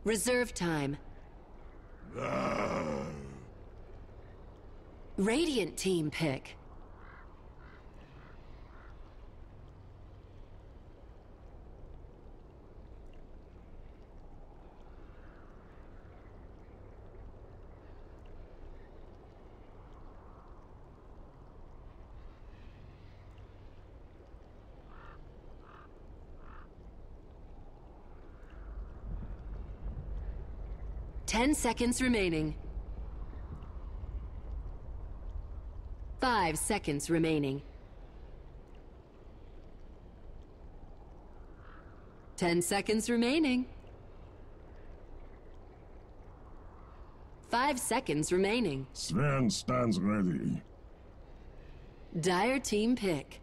Reserve time. Radiant team pick. Ten seconds remaining. 5 seconds remaining. 10 seconds remaining. 5 seconds remaining. Sven stands ready. Dire team pick.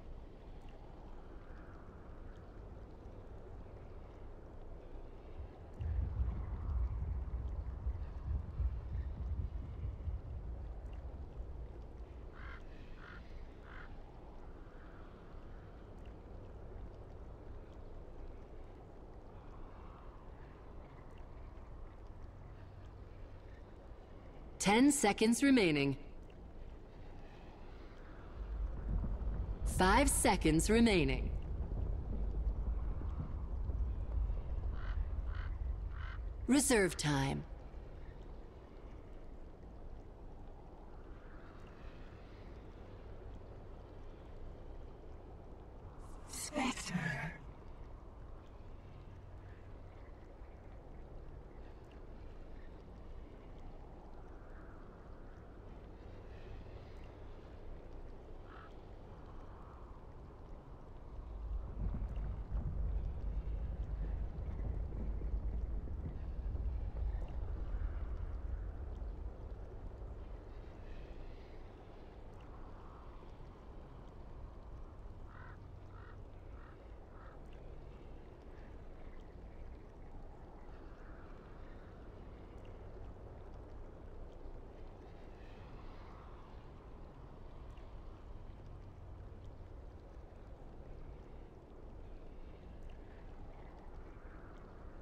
Ten seconds remaining. 5 seconds remaining. Reserve time. Spectre.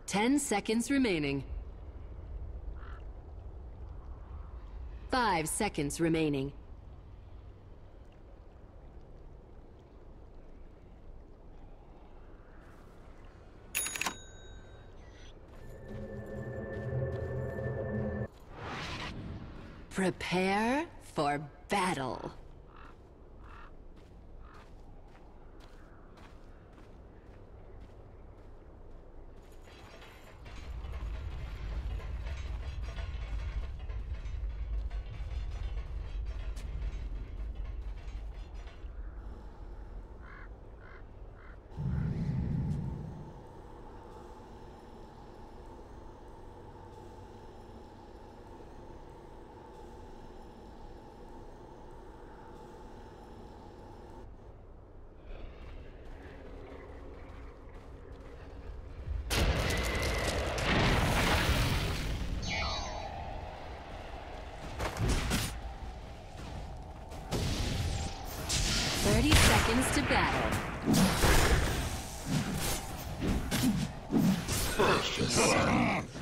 Ten seconds remaining. 5 seconds remaining. Prepare for battle. To battle.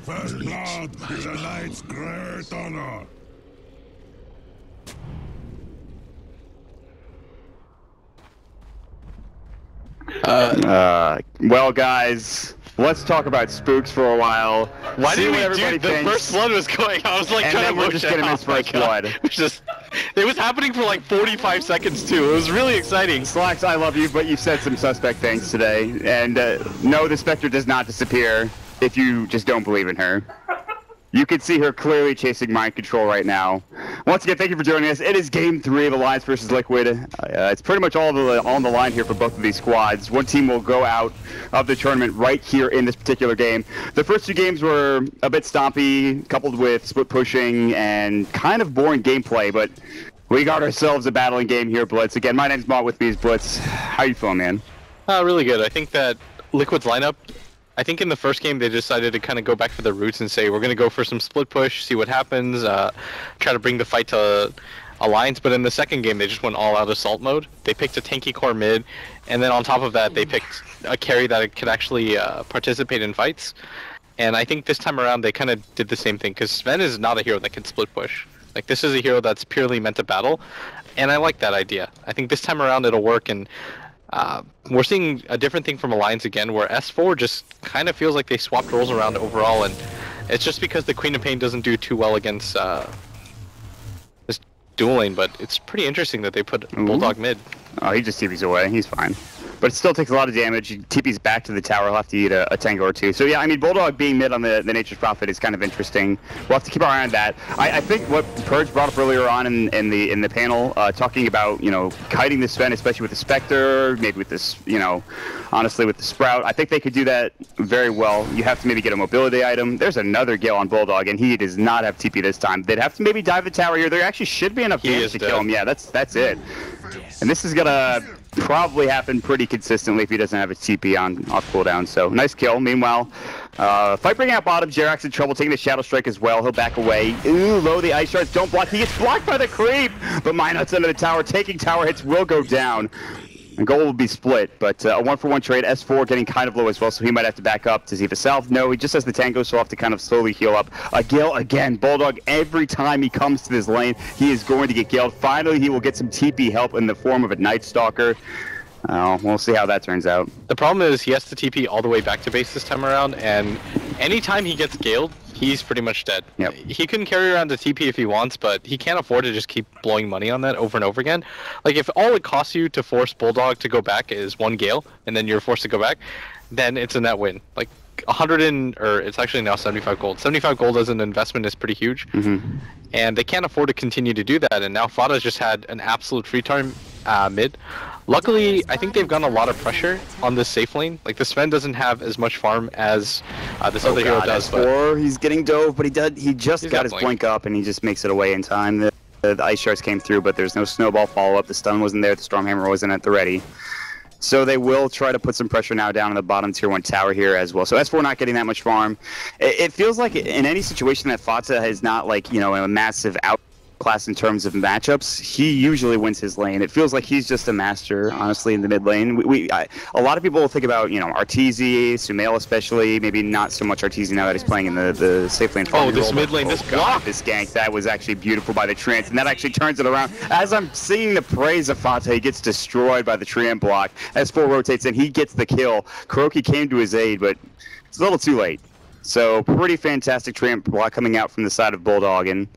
First blood is a knight's great honor. Well, guys, let's talk about spooks for a while. Why did we do the thinks, first blood was going? I was like and trying then to we're motion. just gonna miss first blood. It was happening for like 45 seconds too. It was really exciting. Slacks, I love you, but you've said some suspect things today. And no, the Spectre does not disappear if you just don't believe in her. You can see her clearly chasing mind control right now. Once again, thank you for joining us. It is Game 3 of Alliance vs. Liquid. It's pretty much all on the line here for both of these squads. One team will go out of the tournament right here in this particular game. The first two games were a bit stompy, coupled with split pushing and kind of boring gameplay, but we got ourselves a battling game here, Blitz. Again, my name's Mott, with me is Blitz. How you feeling, man? Really good. I think that Liquid's lineup, I think in the first game they decided to kind of go back for the roots and say we're going to go for some split push, see what happens, try to bring the fight to Alliance. But in the second game they just went all out assault mode. They picked a tanky core mid, and then on top of that they picked a carry that could actually participate in fights. And I think this time around they kind of did the same thing, because Sven is not a hero that can split push. Like, this is a hero that's purely meant to battle, and I like that idea. I think this time around it'll work, and we're seeing a different thing from Alliance again, where S4 just kind of feels like they swapped roles around overall, and it's just because the Queen of Pain doesn't do too well against this dueling, but it's pretty interesting that they put Bulldog mid. Oh, he just TP's away. He's fine. But it still takes a lot of damage. He TP's back to the tower. He'll have to eat a tango or two. So yeah, I mean, Bulldog being mid on the Nature's Prophet is kind of interesting. We'll have to keep our eye on that. I think what Purge brought up earlier on in the panel, talking about, you know, kiting the Sven, especially with the Spectre, maybe with this, you know, honestly with the Sprout. I think they could do that very well. You have to maybe get a mobility item. There's another Gale on Bulldog, and he does not have TP this time. They'd have to maybe dive the tower here. There actually should be enough damage to kill him. Yeah, that's it. And this is gonna probably happen pretty consistently if he doesn't have his TP on off cooldown. So nice kill. Meanwhile, fight breaking out bottom. Jerax in trouble, taking the Shadow Strike as well. He'll back away. Ooh, low the ice shards. Don't block. He gets blocked by the creep. But Minot's under the tower. Taking tower hits will go down. And goal will be split, but a 1-for-1 trade. S4 getting kind of low as well, so he might have to back up to see the South. No, he just has the tango, so he'll have to kind of slowly heal up. Gale again. Bulldog, every time he comes to this lane, he is going to get Galed. Finally, he will get some TP help in the form of a Night Stalker. We'll see how that turns out. The problem is he has to TP all the way back to base this time around, and anytime he gets Galed, he's pretty much dead. Yep. He can carry around the TP if he wants, but he can't afford to just keep blowing money on that over and over again. Like, if all it costs you to force Bulldog to go back is 1 Gale, and then you're forced to go back, then it's a net win. Like, 100 or it's actually now 75 gold. 75 gold as an investment is pretty huge, and they can't afford to continue to do that, and now Fada's just had an absolute free time mid. Luckily, I think they've gotten a lot of pressure on this safe lane. Like, the Sven doesn't have as much farm as this other hero does. S4, he's getting dove, but he just got his blink up, and he just makes it away in time. The ice shards came through, but there's no snowball follow-up. The stun wasn't there. The Stormhammer wasn't at the ready. So they will try to put some pressure now down on the bottom tier 1 tower here as well. So S4 not getting that much farm. It feels like in any situation that Fata has not, like, you know, a massive outclass in terms of matchups, he usually wins his lane. It feels like he's just a master, honestly, in the mid lane. A lot of people will think about, you know, Arteezy, Sumail especially, maybe not so much Arteezy now that he's playing in the safe lane. Oh, this mid lane, this block. This gank, that was actually beautiful by the Treant, and that actually turns it around. As I'm seeing the praise of Fata, he gets destroyed by the Treant block. S4 rotates in, he gets the kill. Kuroki came to his aid, but it's a little too late. So pretty fantastic Treant block coming out from the side of Bulldog, and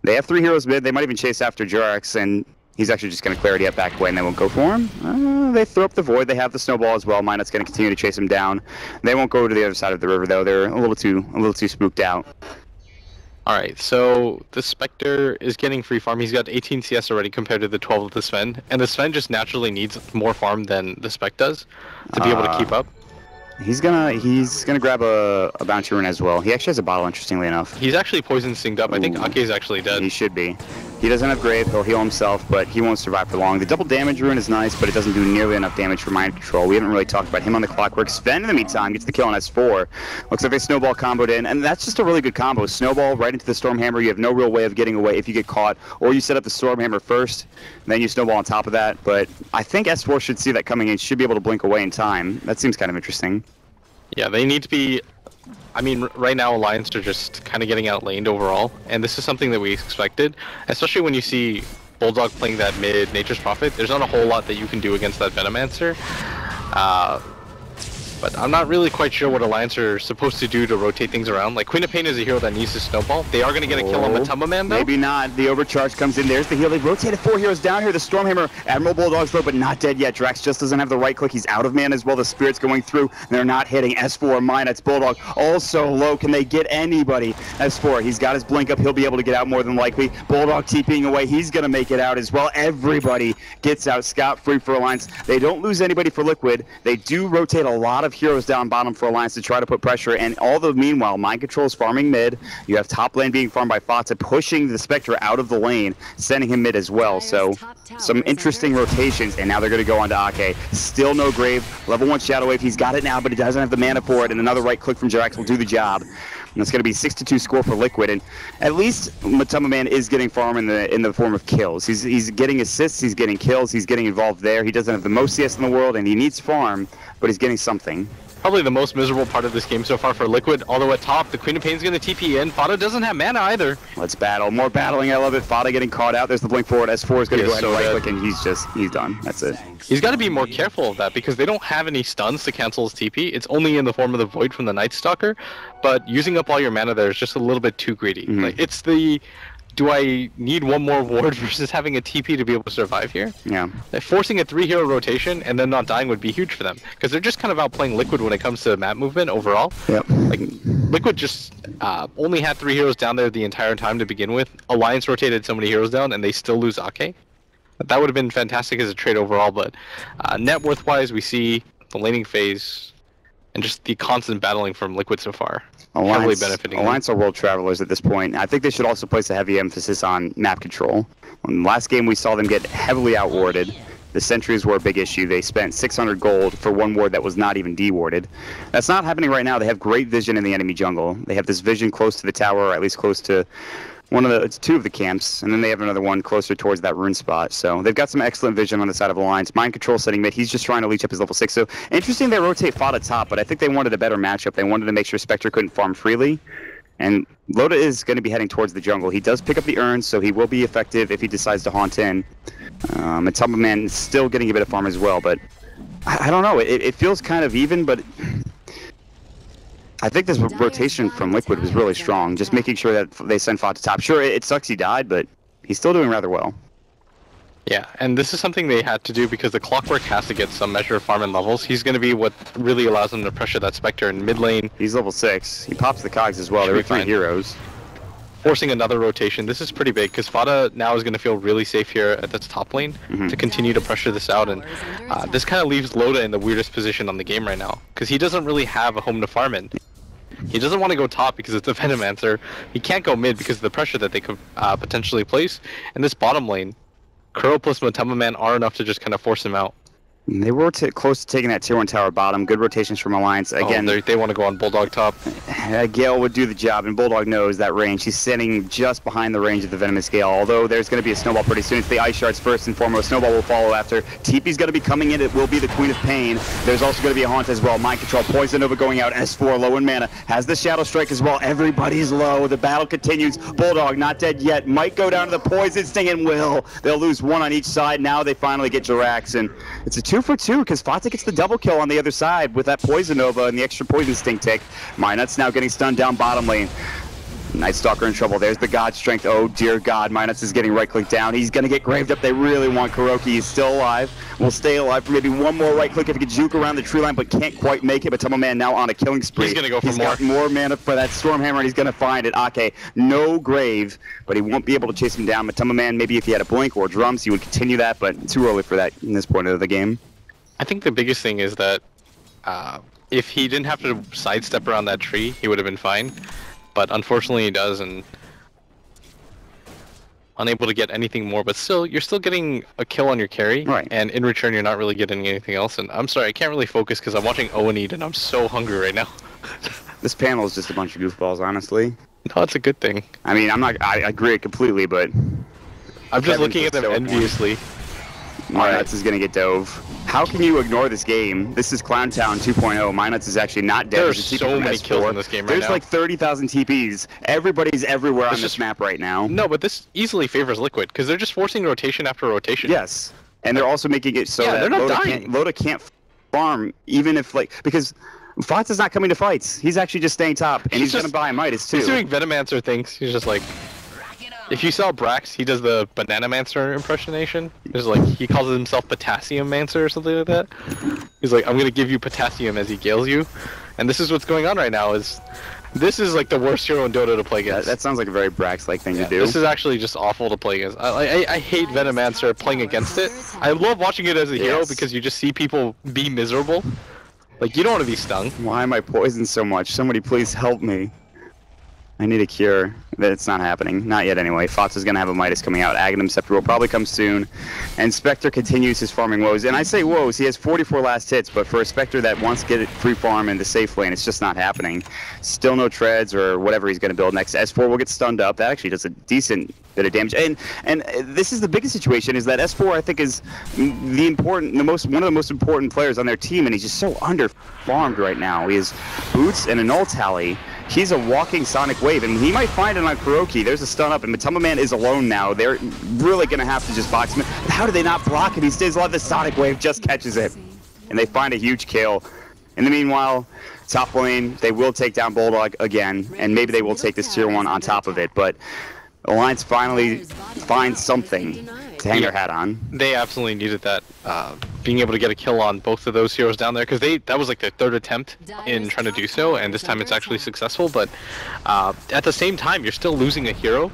they have 3 heroes mid. They might even chase after Jerax, and he's actually just going to clarity up back away, and they won't go for him. They throw up the void. They have the snowball as well. Minot's going to continue to chase him down. They won't go to the other side of the river, though. They're a little too spooked out. All right, so the Spectre is getting free farm. He's got 18 CS already compared to the 12 of the Sven, and the Sven just naturally needs more farm than the Spec does to be able to keep up. He's gonna grab a bounty rune as well. He actually has a bottle, interestingly enough. He's actually poison synced up. I think Ake's actually dead. He should be. He doesn't have Grave, he'll heal himself, but he won't survive for long. The double damage rune is nice, but it doesn't do nearly enough damage for mind control. We haven't really talked about him on the clockwork. Sven, in the meantime, gets the kill on S4. Looks like they snowball comboed in, and that's just a really good combo. Snowball right into the Stormhammer. You have no real way of getting away if you get caught, or you set up the Stormhammer first, then you snowball on top of that. But I think S4 should see that coming in, should be able to blink away in time. That seems kind of interesting. Yeah, they need to be... I mean, right now Alliance are just kind of getting outlaned overall, and this is something that we expected, especially when you see Bulldog playing that mid Nature's Prophet. There's not a whole lot that you can do against that Venomancer. But I'm not really quite sure what Alliance are supposed to do to rotate things around. Like, Queen of Pain is a hero that needs to snowball. They are going to get a kill on Matamba Man, though. Maybe not. The overcharge comes in. There's the heal. They've rotated 4 heroes down here. The Stormhammer, Admiral Bulldog's low, but not dead yet. Drax just doesn't have the right click. He's out of mana as well. The Spirit's going through. They're not hitting. S4, mine. It's Bulldog. Also low. Can they get anybody? S4, he's got his blink up. He'll be able to get out more than likely. Bulldog TPing away. He's going to make it out as well. Everybody gets out scot-free for Alliance. They don't lose anybody for Liquid. They do rotate a lot of heroes down bottom for Alliance to try to put pressure, and all the meanwhile, Mind Control is farming mid. You have top lane being farmed by Fata, pushing the Spectre out of the lane, sending him mid as well. So some interesting rotations, and now they're going to go on to Ake. Still no Grave. Level 1 Shadow Wave. He's got it now, but he doesn't have the mana for it, and another right click from Jerax will do the job. And it's going to be 6-2 score for Liquid, and at least Matamba Man is getting farm in the form of kills. He's getting assists, he's getting kills, he's getting involved there. He doesn't have the most CS in the world, and he needs farm, but he's getting something. probably the most miserable part of this game so far for Liquid. Although at top, the Queen of Pain's going to TP in. Fada doesn't have mana either. Let's battle. More battling. I love it. Fada getting caught out. There's the blink forward. S4 is going to go ahead and right click, and he's done. That's it. He's got to be more careful of that because they don't have any stuns to cancel his TP. It's only in the form of the Void from the Night Stalker, but using up all your mana there is just a little bit too greedy. Like, it's the... Do I need one more ward versus having a TP to be able to survive here? Yeah. Forcing a 3-hero rotation and then not dying would be huge for them. Because they're just kind of outplaying Liquid when it comes to map movement overall. Yep. Like, Liquid just only had 3 heroes down there the entire time to begin with. Alliance rotated so many heroes down and they still lose Ake. That would have been fantastic as a trade overall, but net worth-wise, we see the laning phase and just the constant battling from Liquid so far. Heavily benefiting Alliance are world travelers at this point. I think they should also place a heavy emphasis on map control. In the last game, we saw them get heavily outwarded. The sentries were a big issue. They spent 600 gold for one ward that was not even dewarded. That's not happening right now. They have great vision in the enemy jungle. They have this vision close to the tower, or at least close to two of the camps, and then they have another one closer towards that rune spot. So they've got some excellent vision on the side of Alliance. Mind control setting mid. He's just trying to leech up his level 6. So interesting they rotate Fada top, but I think they wanted a better matchup. They wanted to make sure Spectre couldn't farm freely. And Loda is going to be heading towards the jungle. He does pick up the urns, so he will be effective if he decides to haunt in. And Tumbaman is still getting a bit of farm as well, but I don't know. It feels kind of even, but I think this rotation from Liquid was really strong, just making sure that they send Fada to top. Sure, it sucks he died, but he's still doing rather well. Yeah, and this is something they had to do because the Clockwork has to get some measure of farm and levels. He's going to be what really allows them to pressure that Spectre in mid lane. He's level 6. He pops the cogs as well. There are 3 heroes. Forcing another rotation. This is pretty big because Fada now is going to feel really safe here at the top lane to continue to pressure this out. And this kind of leaves Loda in the weirdest position on the game right now because he doesn't really have a home to farm in. He doesn't want to go top because it's a Venomancer. He can't go mid because of the pressure that they could potentially place. And this bottom lane, Kuro plus Tumbaman are enough to just kind of force him out. They were close to taking that tier 1 tower bottom. Good rotations from Alliance. Again, they want to go on Bulldog top. Gale would do the job, and Bulldog knows that range. He's sitting just behind the range of the Venomous Gale, although there's going to be a snowball pretty soon. It's the Ice Shards first and foremost. Snowball will follow after. TP's going to be coming in. It will be the Queen of Pain. There's also going to be a Haunt as well. Mind Control. Poison Nova going out. S4 low in mana. Has the Shadow Strike as well. Everybody's low. The battle continues. Bulldog not dead yet. Might go down to the Poison Sting and will. They'll lose 1 on each side. Now they finally get Jirax, and it's a 2 for 2 because Fata gets the double kill on the other side with that Poison Nova and the extra Poison Sting tick. Minut's now getting stunned down bottom lane. Night Stalker in trouble. There's the God Strength. Oh dear God, Minus is getting right click down. He's gonna get graved up. They really want Kuroki. He's still alive. Will stay alive for maybe one more right click if he can juke around the tree line, but can't quite make it. But Tumbaman now on a killing spree. He's gonna go for more. He's got more mana for that Stormhammer, and he's gonna find it. Ake, no grave, but he won't be able to chase him down. But Tumbaman, maybe if he had a blink or drums, he would continue that, but too early for that in this point of the game. I think the biggest thing is that if he didn't have to sidestep around that tree, he would have been fine. But unfortunately he does, and unable to get anything more. But still, you're still getting a kill on your carry, right? And in return, you're not really getting anything else. And I'm sorry, I can't really focus because I'm watching Owen eat, and I'm so hungry right now. This panel is just a bunch of goofballs, honestly. No, it's a good thing. I mean, I agree completely, but I'm just looking at them enviously. Minuts is gonna get dove. How can you ignore this game? This is Clowntown 2.0. Minuts is actually not dead. There's so many kills in this game right now. There's like 30,000 TPs. Everybody's everywhere on this map right now. No, but this easily favors Liquid because they're just forcing rotation after rotation. Yes, and they're also making it so that Loda can't farm, even if because Fata's not coming to fights. He's actually just staying top, and he's gonna buy Midas too. He's doing Venomancer things. He's just like, if you saw Brax, he does the Banana-mancer impersonation. There's like, he calls himself Potassium-mancer or something like that. He's like, I'm gonna give you potassium as he gales you. And this is what's going on right now, this is like the worst hero in Dota to play against. That sounds like a very Brax-like thing to do. This is actually just awful to play against. I hate Venomancer playing against it. I love watching it as a hero because you just see people be miserable. Like, you don't want to be stung. Why am I poisoned so much? Somebody please help me. I need a cure. It's not happening. Not yet, anyway. Fox is going to have a Midas coming out. Aghanim Scepter will probably come soon. And Spectre continues his farming woes. And I say woes. He has 44 last hits, but for a Spectre that wants to get it free farm in the safe lane, it's just not happening. Still no treads or whatever he's going to build next. S4 will get stunned up. That actually does a decent bit of damage. And this is the biggest situation, is that S4, I think, is one of the most important players on their team, and he's just so under-farmed right now. He has boots and a null tally. He's a walking Sonic Wave, and he might find it on Kuroki. There's a stun up, and Matama Man is alone now. They're really going to have to just box him. How do they not block it? He stays alive. The Sonic Wave just catches it, and they find a huge kill. In the meanwhile, top lane, they will take down Bulldog again, and maybe they will take this tier 1 on top of it, but Alliance finally finds something to hang their hat on. They absolutely needed that. Being able to get a kill on both of those heroes down there, because that was like their third attempt in trying to do so, and this time it's actually successful, but at the same time, you're still losing a hero,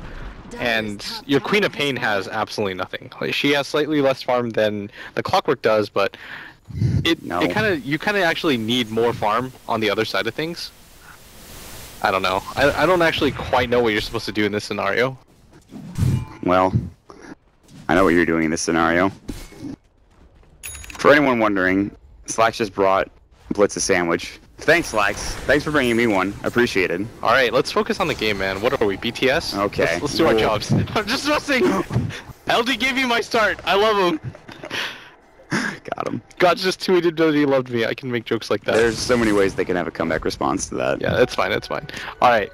and your Queen of Pain has absolutely nothing. Like, she has slightly less farm than the Clockwork does, but you kind of actually need more farm on the other side of things. I don't know. I don't actually quite know what you're supposed to do in this scenario. Well, I know what you're doing in this scenario. For anyone wondering, Slacks just brought Blitz a sandwich. Thanks, Slacks. Thanks for bringing me one. Appreciated. Alright, let's focus on the game, man. What are we, BTS? Okay. Let's do our jobs. I'm just messing! LD gave me my start. I love him. Got him. God just tweeted that he loved me. I can make jokes like that. There's so many ways they can have a comeback response to that. Yeah, that's fine, that's fine. Alright.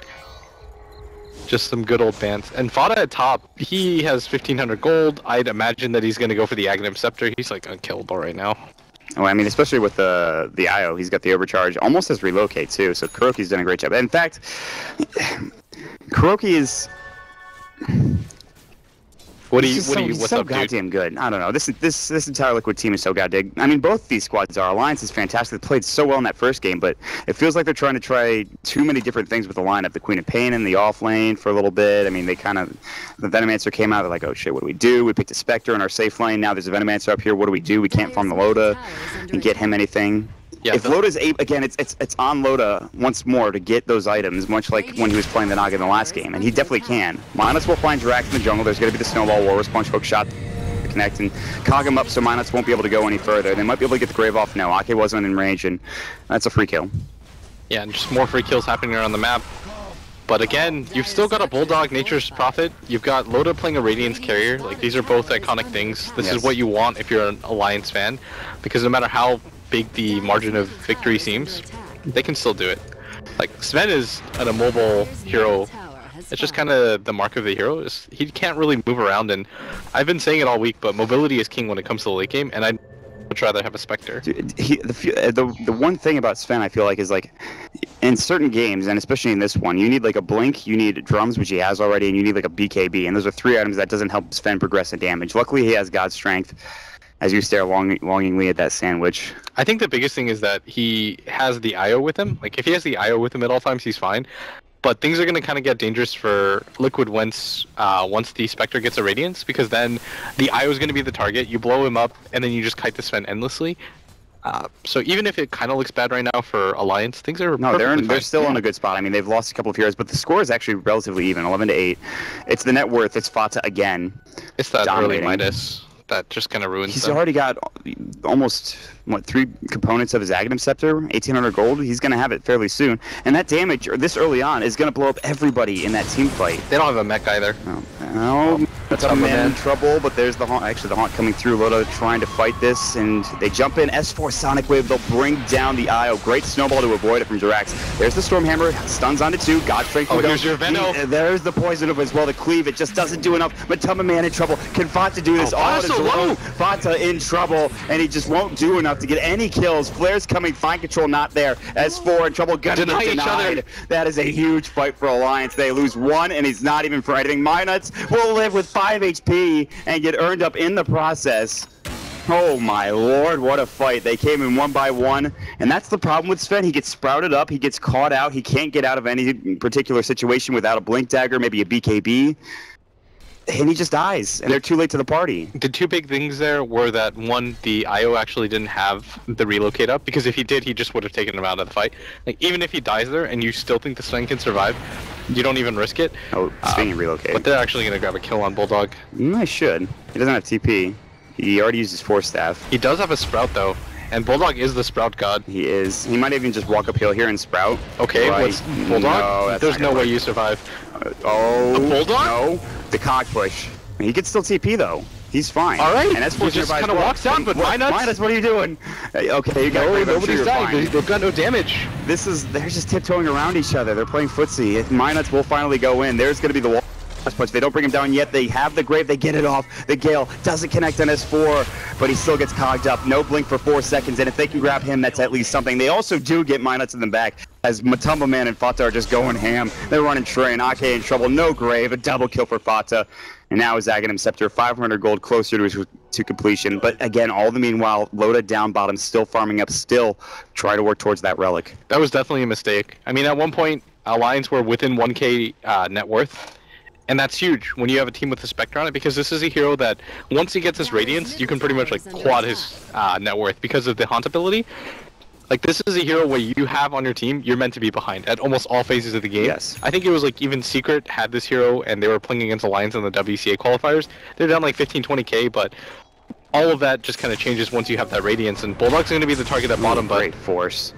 Just some good old bands. And Fada at top, he has 1,500 gold. I'd imagine that he's going to go for the Aghanim Scepter. He's like unkillable right now. Oh, I mean, especially with the IO, he's got the overcharge. Almost has relocate, too, so Kuroki's done a great job. In fact, Kuroki is... What's so up, goddamn dude? good. I don't know. This entire Liquid team is so goddamn. I mean, both these squads are. Alliance is fantastic. They played so well in that first game, but it feels like they're trying to try too many different things with the lineup. The Queen of Pain in the off lane for a little bit. I mean, the Venomancer came out. They're like, oh shit, what do we do? We picked a Spectre in our safe lane. Now there's a Venomancer up here. What do we do? We can't farm the Loda and get him anything. Yeah, if Loda's able, again, it's on Loda once more to get those items, much like when he was playing the Naga in the last game, and he definitely can. Minus will find Drax in the jungle. There's going to be the Snowball War, Punch Hook Shot to connect and cog him up so Minus won't be able to go any further. They might be able to get the Grave off now. Ake wasn't in range, and that's a free kill. Yeah, and just more free kills happening around the map. But again, you've still got a Bulldog, Nature's Prophet. You've got Loda playing a Radiance Carrier. Like, these are both iconic things. This is what you want if you're an Alliance fan, because no matter how big the margin of victory seems, they can still do it. Like, Sven is an immobile hero. It's just kind of the mark of the hero. He can't really move around, and I've been saying it all week, but mobility is king when it comes to the late game, and I'd much rather have a Spectre. Dude, the one thing about Sven, I feel like, is like, in certain games, and especially in this one, you need like a Blink, you need drums, which he has already, and you need like a BKB, and those are three items that doesn't help Sven progress in damage. Luckily, he has God's Strength, as you stare longingly at that sandwich. I think the biggest thing is that he has the IO with him. Like, if he has the IO with him at all times, he's fine. But things are going to kind of get dangerous for Liquid once the Spectre gets a Radiance, because then the IO is going to be the target, you blow him up, and then you just kite the Sven endlessly. So even if it kind of looks bad right now for Alliance, things are they're still in a good spot. I mean, they've lost a couple of heroes, but the score is actually relatively even, 11-8. It's the net worth. It's Fata again. It's that dominating. early Midas that just kind of ruins He's them. already got almost, 3 components of his Aghanim Scepter, 1,800 gold. He's going to have it fairly soon. And that damage, this early on, is going to blow up everybody in that team fight. They don't have a mech either. No, that's a man in trouble, but there's the Haunt. Actually, the Haunt coming through. Loda trying to fight this, and they jump in. S4 Sonic Wave, they'll bring down the IO. Great snowball to avoid it from Jirax. There's the Stormhammer, stuns onto 2. God Strength will go. Here's your Veno. There's the poison as well, the cleave. It just doesn't do enough. Matama Man in trouble. Can Fata do this all on his own? Fata in trouble, and he just won't do enough to get any kills. Flare's coming, Fine Control not there. S4 in trouble, gonna get denied. That is a huge fight for Alliance. They lose 1, and he's not even for anything. Minuts will live with 5 HP and get earned up in the process. Oh my lord, what a fight. They came in 1 by 1, and that's the problem with Sven. He gets sprouted up, he gets caught out, he can't get out of any particular situation without a Blink Dagger, maybe a BKB. and he just dies, and they're too late to the party. The two big things there were that, one, the IO actually didn't have the relocate up, because if he did, he just would have taken him out of the fight. Like, even if he dies there and you still think the stun can survive, you don't even risk it. Oh, speaking of relocate. But they're actually going to grab a kill on Bulldog. I should. He doesn't have TP. He already used his Force Staff. He does have a Sprout, though. And Bulldog is the Sprout god. He is. He might even just walk uphill here and Sprout. Okay, right. what's Bulldog? No, there's no way you survive. Oh. The Bulldog? No. The cog push. He can still TP, though. He's fine. All right. And that's he just kind of walks out, but Minus, what are you doing? Okay, you got no, nobody's dying. They've got no damage. They're just tiptoeing around each other. They're playing footsie. If Minuts will finally go in, there's going to be the wall punch. They don't bring him down yet. They have the Grave. They get it off. The Gale doesn't connect on S4, but he still gets cogged up. No blink for 4 seconds, and if they can grab him, that's at least something. They also do get Minuts in the back, as Matumba Man and Fata are just going ham. They're running Trey and Ake in trouble. No Grave. A double kill for Fata. And now is Aghanim Scepter, 500 gold closer to completion. But again, all the meanwhile, Loda down bottom, still farming up, still try to work towards that relic. That was definitely a mistake. I mean, at one point, Alliance were within 1k net worth. And that's huge when you have a team with a Spectre on it, because this is a hero that once he gets his Radiance, you can pretty much like quad his net worth because of the Haunt ability. Like, this is a hero where you have on your team, you're meant to be behind at almost all phases of the game. Yes. I think it was like even Secret had this hero and they were playing against Alliance in the WCA qualifiers. They're down like 15-20k, but all of that just kind of changes once you have that Radiance, and Bulldog's going to be the target at bottom, but Great force.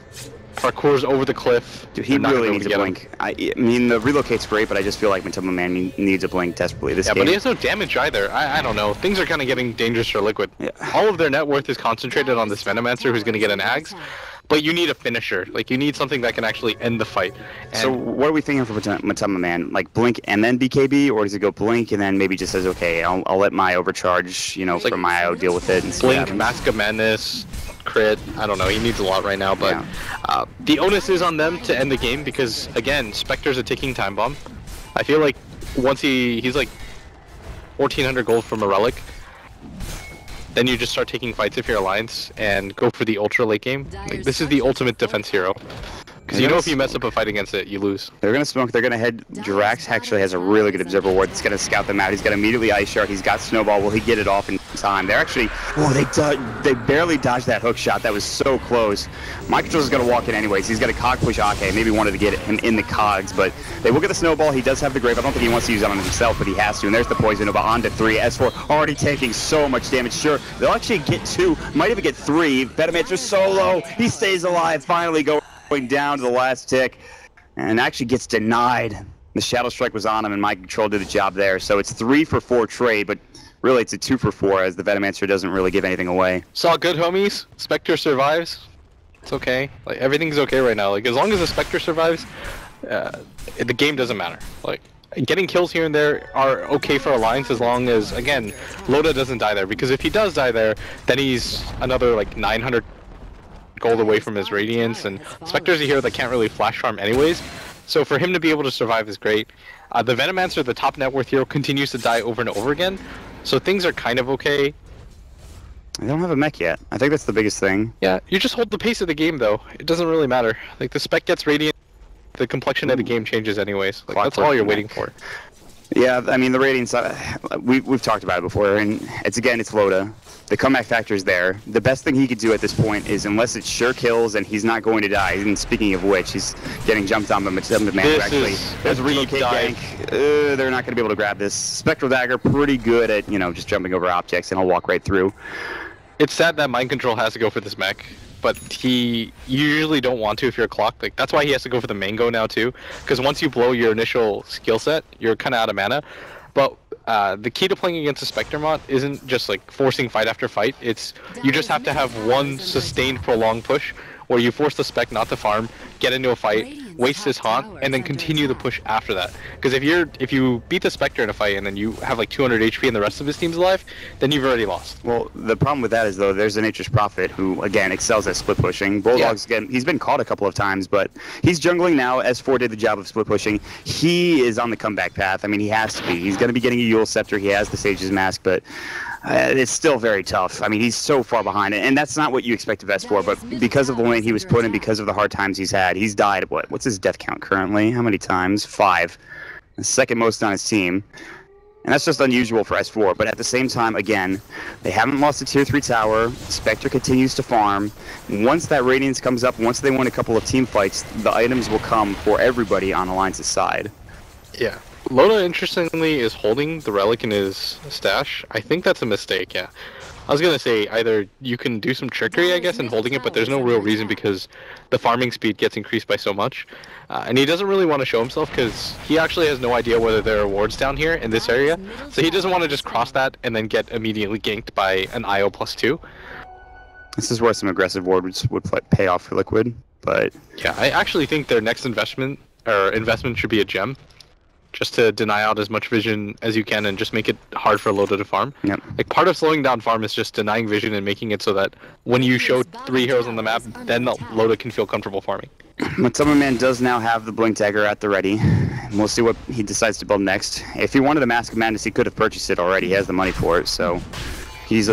parkours over the cliff. Dude, he really needs a blink. I mean, the relocate's great, but I just feel like Matumba Man needs a blink desperately this game. But he has no damage either. I don't know. Things are kind of getting dangerous for Liquid. Yeah. All of their net worth is concentrated on this Venomancer who's going to get an Ags. But you need a finisher. Like, you need something that can actually end the fight. And so what are we thinking for Matumba Man? Like, blink and then BKB, or does it go blink and then maybe just says, okay, I'll let my overcharge, you know, for my IO deal with it and see what blink, happens? Mask of Madness, crit. I don't know. He needs a lot right now, but Yeah. the onus is on them to end the game because, again, Spectre's a ticking time bomb. I feel like once he's like 1,400 gold from a relic, then you just start taking fights if you're Alliance and go for the ultra late game. Like, this is the ultimate defense hero. Because you know if you mess up a fight against it, you lose. They're going to smoke. They're going to head. Jirax actually has a really good observer ward. It's going to scout them out. He's got immediately Ice Shard. He's got Snowball. Will he get it off in time? They're actually... Oh, they barely dodged that hook shot. That was so close. My Control is going to walk in anyways. He's got a cog push Ake. Maybe wanted to get him in the cogs, but they will get the Snowball. He does have the Grave. I don't think he wants to use it on himself, but he has to. And there's the Poison Nova on to 3. S4 already taking so much damage. Sure, they'll actually get 2. Might even get 3. Venomancer solo. He stays alive. Finally going down to the last tick and actually gets denied. The Shadow Strike was on him and my Control did the job there. So it's 3 for 4 trade, but really it's a 2 for 4 as the Venomancer doesn't really give anything away. It's all good, homies. Spectre survives. It's okay. Like, everything's okay right now. Like, as long as the Spectre survives, the game doesn't matter. Like, getting kills here and there are okay for Alliance as long as, again, Loda doesn't die there. Because if he does die there, then he's another like 900 gold away from his Radiance, and Spectre's a hero that can't really flash farm anyways, so for him to be able to survive is great. The Venomancer, the top net worth hero, continues to die over and over again, so things are kind of okay. They don't have a mech yet. I think that's the biggest thing. Yeah, you just hold the pace of the game though. It doesn't really matter. Like, the Spec gets Radiant, the complexion of the game changes anyways. Like, that's all you're waiting for. Yeah, I mean, the Radiance, we've talked about it before, and it's Loda. The comeback factor is there. The best thing he could do at this point is, unless it's sure kills and he's not going to die, and speaking of which, he's getting jumped on by Matumba Man. Actually, there's a relocate gank. They're not going to be able to grab this. Spectral Dagger, pretty good at, just jumping over objects, and I'll walk right through. It's sad that Mind Control has to go for this mech, but you usually don't want to if you're clocked. Like, that's why he has to go for the Mango now too, because once you blow your initial skill set, you're kind of out of mana. But the key to playing against a Spectre mod isn't just like forcing fight after fight. It's you just have to have one sustained prolonged push where you force the Spec not to farm, get into a fight, waste his Haunt, and then continue the push after that. Because if you beat the Spectre in a fight and then you have like 200 HP and the rest of his team's alive, then you've already lost. Well, the problem with that is, though, there's a Nature's Prophet who, again, excels at split pushing. Bulldog's, again, he's been caught a couple of times, but he's jungling now. S4 did the job of split pushing. He is on the comeback path. I mean, he has to be. He's going to be getting a Yule Scepter. He has the Sage's Mask, but it's still very tough. I mean, he's so far behind it, and that's not what you expect of S4, but because of the lane he was put in, because of the hard times he's had, he's died, what's his death count currently? How many times? 5. The second most on his team. And that's just unusual for S4, but at the same time, again, they haven't lost a tier 3 tower. Spectre continues to farm. Once that Radiance comes up, once they win a couple of team fights, the items will come for everybody on Alliance's side. Yeah. Loda, interestingly, is holding the relic in his stash. I think that's a mistake, yeah. I was going to say, either you can do some trickery, I guess, in holding it, but there's no real reason because the farming speed gets increased by so much. And he doesn't really want to show himself because he actually has no idea whether there are wards down here in this area. So he doesn't want to just cross that and then get immediately ganked by an IO +2. This is where some aggressive wards would pay off for Liquid, but... Yeah, I actually think their next investment should be a gem. Just to deny out as much vision as you can and just make it hard for Loda to farm. Yep. Like, part of slowing down farm is just denying vision and making it so that when you show 3 heroes on the map, then Loda can feel comfortable farming. Matama Man does now have the Blink Dagger at the ready. And we'll see what he decides to build next. If he wanted a Mask of Madness, he could have purchased it already. He has the money for it, so... He's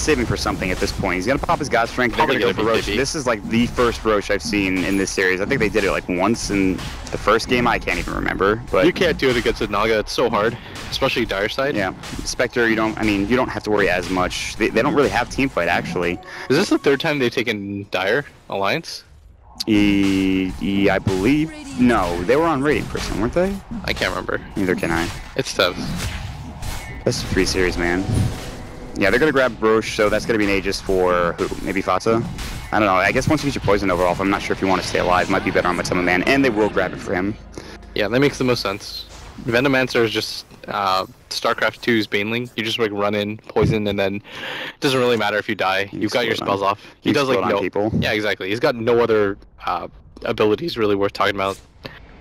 saving for something at this point. He's gonna pop his God Strength. They're gonna go for Roche. This is like the first Roche I've seen in this series. I think they did it like once in the first game. I can't even remember. But you can't do it against a Naga. It's so hard, especially Dire side. Yeah, Spectre. You don't have to worry as much. They don't really have team fight actually. Is this the 3rd time they've taken Dire Alliance? I believe. No, they were on Radiant first time, weren't they? I can't remember. Neither can I. It's tough. That's a 3 series, man. Yeah, they're going to grab Roche, so that's going to be an Aegis for who? Maybe Fata? I don't know. I guess once you get your Poison Over off, I'm not sure if you want to stay alive. Might be better on Matama Man, and they will grab it for him. Yeah, that makes the most sense. Venomancer is just StarCraft 2's Baneling. You just like run in, poison, and then it doesn't really matter if you die. You've got your spells off. He does like no people. Yeah, exactly. He's got no other abilities really worth talking about.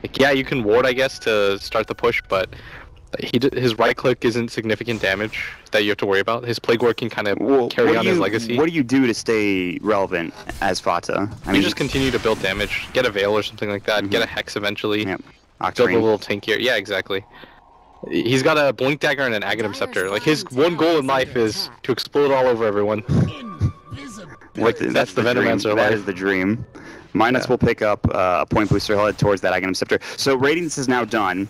Like, yeah, you can ward, I guess, to start the push, but his right click isn't significant damage that you have to worry about. His Plague Ward can kind of carry on his legacy. What do you do to stay relevant as Fata? You just continue to build damage. Get a Veil or something like that. Get a Hex eventually. Yep. Build a little tankier. Yeah, exactly. He's got a Blink Dagger and an Aghanim Scepter. Like, his one goal in life is to explode all over everyone. That's the Venomancer. That is the dream. Minus will pick up a point booster. He'll head towards that Aghanim Scepter. So Radiance is now done.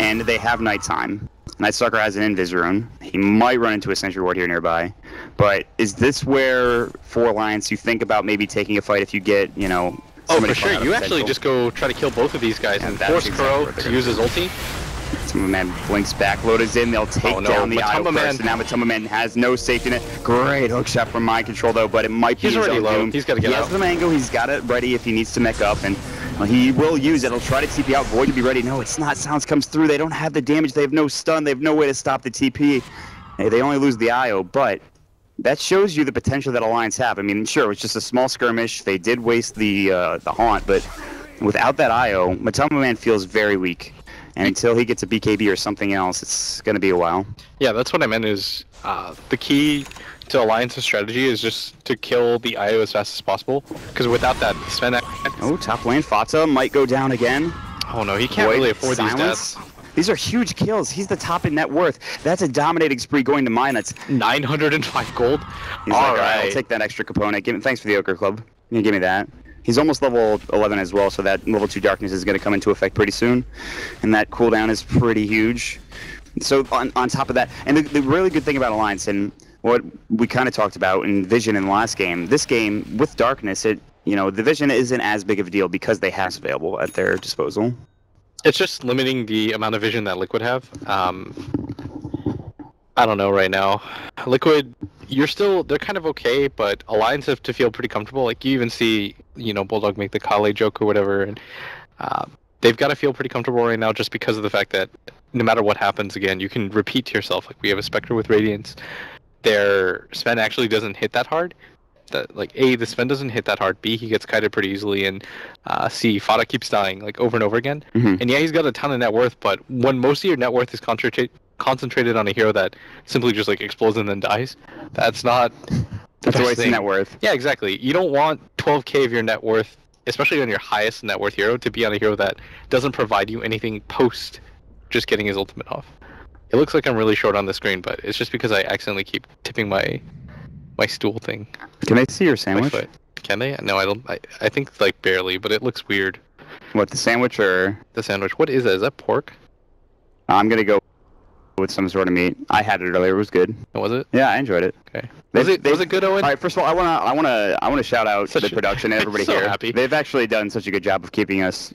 And they have nighttime. Nightstalker has an Invis rune. He might run into a Sentry Ward here nearby. But is this where, for Alliance, you think about maybe taking a fight if you get, Oh, for sure. You actually just go try to kill both of these guys and force Kuro to use his ulti. Matama Man blinks back, Loda's in, they'll take down the Idol first, and now Matama Man has no safety net. Great hookshot from Mind Control though, but it might be He's already low. He's got to get out. He has the Mango, he's got it ready if he needs to mech up, and he will use it. He'll try to TP out, Void to be ready. No, it's not. Silence comes through, they don't have the damage, they have no stun, they have no way to stop the TP. They only lose the IO, but that shows you the potential that Alliance have. I mean, sure, it was just a small skirmish, they did waste the Haunt, but without that IO, Matama Man feels very weak. And until he gets a BKB or something else, it's going to be a while. Yeah, that's what I meant is the key to Alliance's strategy is just to kill the IO as fast as possible. Because without that, Sven... Oh, top lane, Fata might go down again. Oh no, he can't really afford these deaths. These are huge kills. He's the top in net worth. That's a dominating spree going to mine. That's 905 gold. He's all right, I'll take that extra component. Thanks for the Ochre Club. You can give me that. He's almost level 11 as well, so that level 2 darkness is going to come into effect pretty soon. And that cooldown is pretty huge. So on top of that, and the really good thing about Alliance, and what we kind of talked about in Vision in the last game, this game, with darkness, the Vision isn't as big of a deal because they have available at their disposal. It's just limiting the amount of vision that Liquid have. I don't know right now. Liquid, they're kind of okay, but Alliance have to feel pretty comfortable. Like, you even see, Bulldog make the Kale joke or whatever, and they've got to feel pretty comfortable right now just because of the fact that no matter what happens, again, you can repeat to yourself. Like, we have a Spectre with Radiance. Their Sven actually doesn't hit that hard. A, the Sven doesn't hit that hard. B, he gets kited pretty easily. And C, Fata keeps dying, like, over and over again. Mm-hmm. And yeah, he's got a ton of net worth, but when most of your net worth is concentrated on a hero that simply just, like, explodes and then dies, that's not the best thing. Net worth. Yeah, exactly. You don't want 12k of your net worth, especially on your highest net worth hero, to be on a hero that doesn't provide you anything post just getting his ultimate off. It looks like I'm really short on the screen, but it's just because I accidentally keep tipping my stool thing. Can they see your sandwich? Can they? No, I don't. I think, like, barely, but it looks weird. What, the sandwich or? The sandwich. What is that? Is that pork? I'm gonna go with some sort of meat. I had it earlier. It was good. Was it? Yeah, I enjoyed it. Okay. Was it good, Owen? All right. First of all, I wanna shout out to the production and everybody so here. Happy. They've actually done such a good job of keeping us,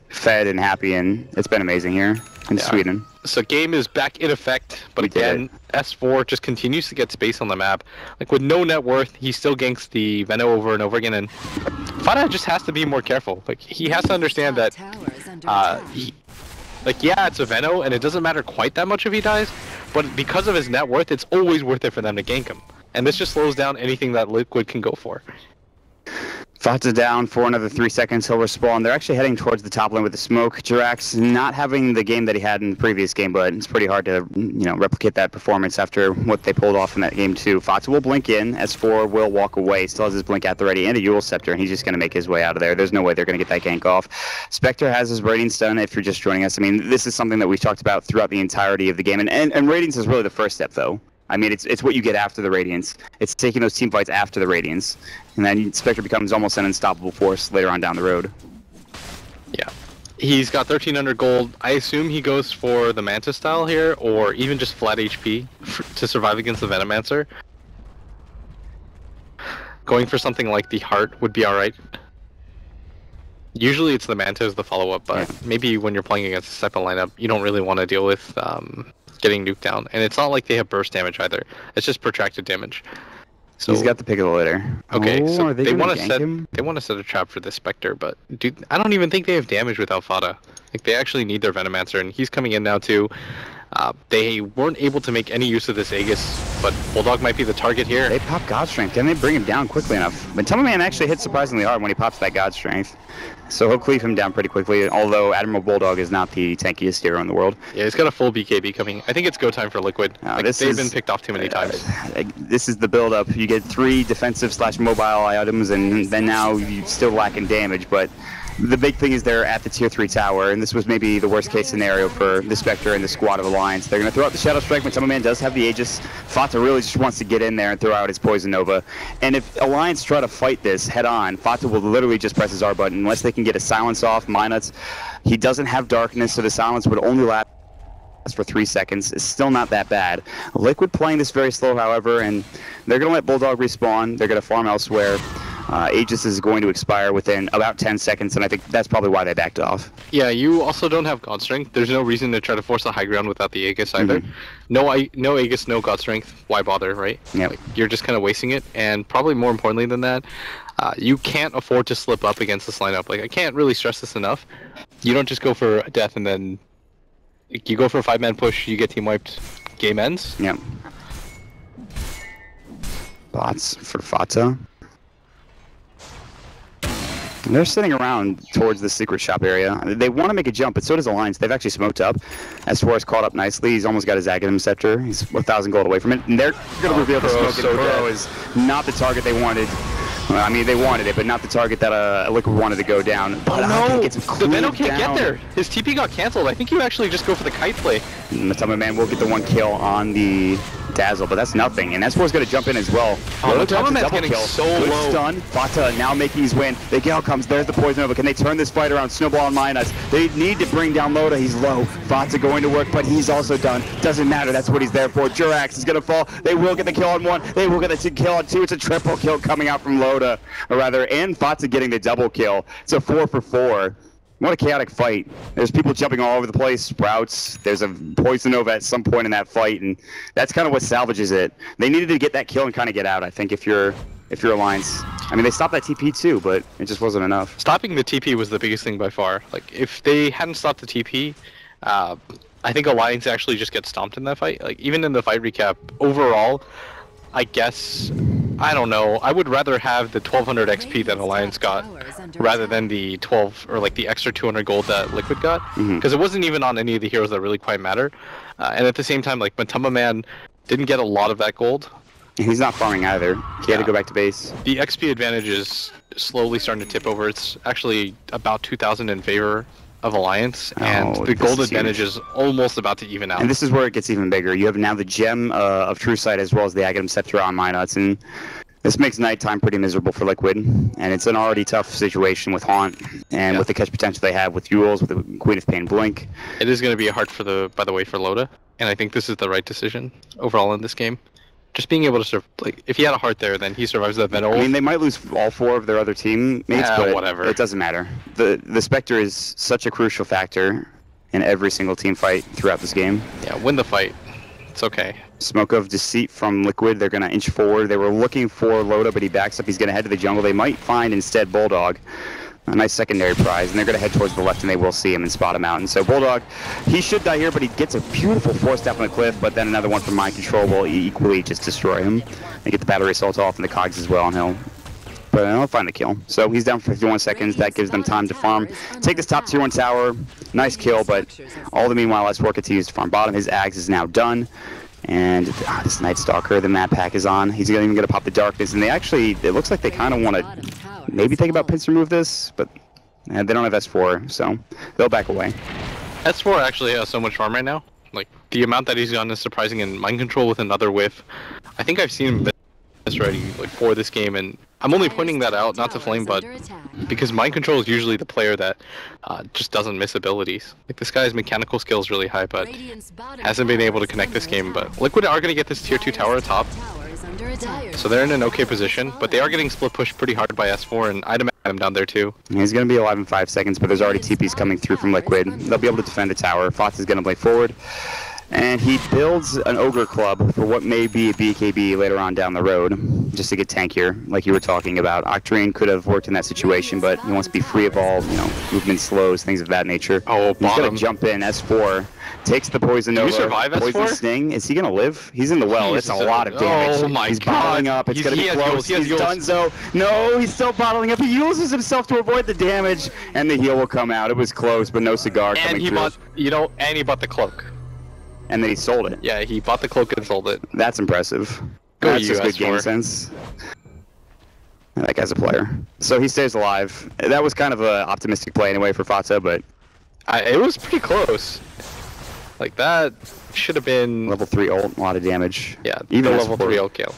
fed and happy, and it's been amazing here in Sweden. So game is back in effect, but again, S4 just continues to get space on the map. Like with no net worth, he still ganks the Veno over and over again, and Fada just has to be more careful. Like he has to understand that, it's a Veno, and it doesn't matter quite that much if he dies, but because of his net worth, it's always worth it for them to gank him. And this just slows down anything that Liquid can go for. Fata down for another 3 seconds. He'll respawn. They're actually heading towards the top lane with the smoke. Jirax not having the game that he had in the previous game, but it's pretty hard to, replicate that performance after what they pulled off in that game too. Fata will blink in. S4 will walk away. Still has his blink at the ready and a Eul Scepter, and he's just going to make his way out of there. There's no way they're going to get that gank off. Spectre has his ratings done. If you're just joining us, I mean, this is something that we've talked about throughout the entirety of the game, and ratings is really the first step, though. I mean, it's what you get after the Radiance. It's taking those team fights after the Radiance. And then Spectre becomes almost an unstoppable force later on down the road. Yeah. He's got 1,300 gold. I assume he goes for the Manta style here, or even just flat HP to survive against the Venomancer. Going for something like the Heart would be alright. Usually it's the Manta as the follow-up, but maybe when you're playing against this type of lineup, you don't really want to deal with getting nuked down. And it's not like they have burst damage either. It's just protracted damage. So he's got the pick of the litter. Okay, so they want to set a trap for this Spectre, but dude, I don't even think they have damage without Fada. Like they actually need their Venomancer, and he's coming in now too. They weren't able to make any use of this Aegis, but Bulldog might be the target here. They pop God Strength. Can they bring him down quickly enough? But Man actually hits surprisingly hard when he pops that God Strength. So he'll cleave him down pretty quickly, although Admiral Bulldog is not the tankiest hero in the world. Yeah, he's got a full BKB coming. I think it's go time for Liquid. They've been picked off too many times. This is the build-up. You get 3 defensive/mobile items, and then now you still lacking damage, but the big thing is they're at the tier 3 tower, and this was maybe the worst case scenario for the Spectre and the squad of Alliance. They're going to throw out the Shadow Strike when Man does have the Aegis. Fata really just wants to get in there and throw out his Poison Nova. And if Alliance try to fight this head on, Fata will literally just press his R button unless they can get a silence off. Minuts. He doesn't have darkness, so the silence would only last for 3 seconds. It's still not that bad. Liquid playing this very slow, however, and they're going to let Bulldog respawn. They're going to farm elsewhere. Aegis is going to expire within about 10 seconds, and I think that's probably why they backed off. Yeah, you also don't have God Strength. There's no reason to try to force a high ground without the Aegis either. No Aegis, no God Strength. Why bother, right? Yeah. Like, you're just kind of wasting it, and probably more importantly than that, you can't afford to slip up against this lineup. Like, I can't really stress this enough. You don't just go for a death and then you go for a 5-man push, you get team wiped, game ends. Yeah. Bots for Fata. And they're sitting around towards the secret shop area. They want to make a jump, but so does Alliance. They've actually smoked up. S4 is caught up nicely. He's almost got his Aghanim Scepter. He's 1,000 gold away from it. And they're going to reveal the smoke. So Pro is not the target they wanted. I mean, they wanted it, but not the target that Liquid wanted to go down. But no, the Veno can't get there. His TP got canceled. I think you actually just go for the kite play. Matama Man will get the 1 kill on the Dazzle, but that's nothing. And S4's going to jump in as well. Matama Man's getting so low. Stun. Fata now making his win. The Gale comes. There's the Poison Nova. Can they turn this fight around? Snowball and Minus. They need to bring down Loda. He's low. Fata going to work, but he's also done. Doesn't matter. That's what he's there for. Jirax is going to fall. They will get the kill on 1. They will get the kill on 2. It's a triple kill coming out from Loda, or rather, and Fata getting the double kill. It's a 4 for 4. What a chaotic fight. There's people jumping all over the place, Sprouts. There's a Poison Nova at some point in that fight, and that's kind of what salvages it. They needed to get that kill and kind of get out, I think, if you're Alliance. I mean, they stopped that TP too, but it just wasn't enough. Stopping the TP was the biggest thing by far. Like, if they hadn't stopped the TP, I think Alliance actually just gets stomped in that fight. Like, even in the fight recap, overall, I guess, I don't know. I would rather have the 1200 XP that Alliance got rather than the 12 or like the extra 200 gold that Liquid got, because it wasn't even on any of the heroes that really quite matter. And at the same time, like Matama Man didn't get a lot of that gold. He's not farming either. He had to go back to base. The XP advantage is slowly starting to tip over. It's actually about 2,000 in favor of Alliance, and the gold advantage is almost about to even out. And this is where it gets even bigger. You have now the Gem of True Sight as well as the Aghanim Scepter on Minuts, and This makes nighttime pretty miserable for Liquid, and it's an already tough situation with Haunt, and with the catch potential they have with Yules, with the Queen of Pain Blink. It is going to be hard for by the way, for Loda, and I think this is the right decision overall in this game. Just being able to if he had a heart there, then he survives that Venom. I mean, they might lose all 4 of their other teammates, but whatever. It doesn't matter. The Spectre is such a crucial factor in every single team fight throughout this game. Yeah, win the fight. It's okay. Smoke of Deceit from Liquid. They're going to inch forward. They were looking for Loda, but he backs up. He's going to head to the jungle. They might find instead Bulldog. A nice secondary prize, and they're going to head towards the left, and they will see him and spot him out. And so Bulldog, he should die here, but he gets a beautiful 4-step on the cliff, but then another one from Mind Control will equally just destroy him. They get the battery assault off and the cogs as well, and he'll find the kill. So he's down for 51 seconds. That gives them time to farm. Take this top tier 1 tower. Nice kill, but all the meanwhile, S4 continues to farm bottom. His Ags is now done. And this Night Stalker, the map pack is on. He's even going to pop the Darkness. And they actually, it looks like they kind of want to maybe think about pinch remove this, but they don't have S4, so they'll back away. S4 actually has so much farm right now. Like, the amount that he's gotten is surprising, and Mind Control with another whiff. I think I've seen him this already, like, for this game, and I'm only pointing that out, not to Flame, but because Mind Control is usually the player that just doesn't miss abilities. Like, this guy's mechanical skill is really high, but hasn't been able to connect this game. But Liquid are going to get this tier 2 tower atop, so they're in an okay position, but they are getting split pushed pretty hard by S4, and I'd imagine him down there too. He's going to be alive in 5 seconds, but there's already TPs coming through from Liquid. They'll be able to defend the tower. Fox is going to play forward. And he builds an Ogre Club for what may be a BKB later on down the road, just to get tankier, like you were talking about. Octarine could have worked in that situation, but he wants to be free of all, movement slows, things of that nature. Oh, he's going to jump in. S4 takes the Poison Nova. Can you survive Poison S4? Sting. Is he going to live? He's in the well. It's a lot of damage. Oh my he's god. bottling up. It's going to be close. He's done so. No, he's still bottling up. He uses himself to avoid the damage, and the heal will come out. It was close, but no cigar coming through. And he bought the cloak. And then he sold it. Yeah, he bought the cloak and sold it. That's impressive. That's just good game sense. That guy's a player. So he stays alive. That was kind of an optimistic play anyway for Fata, but it was pretty close. Like, that should have been level 3 ult, a lot of damage. Yeah, even level 3 ult kill.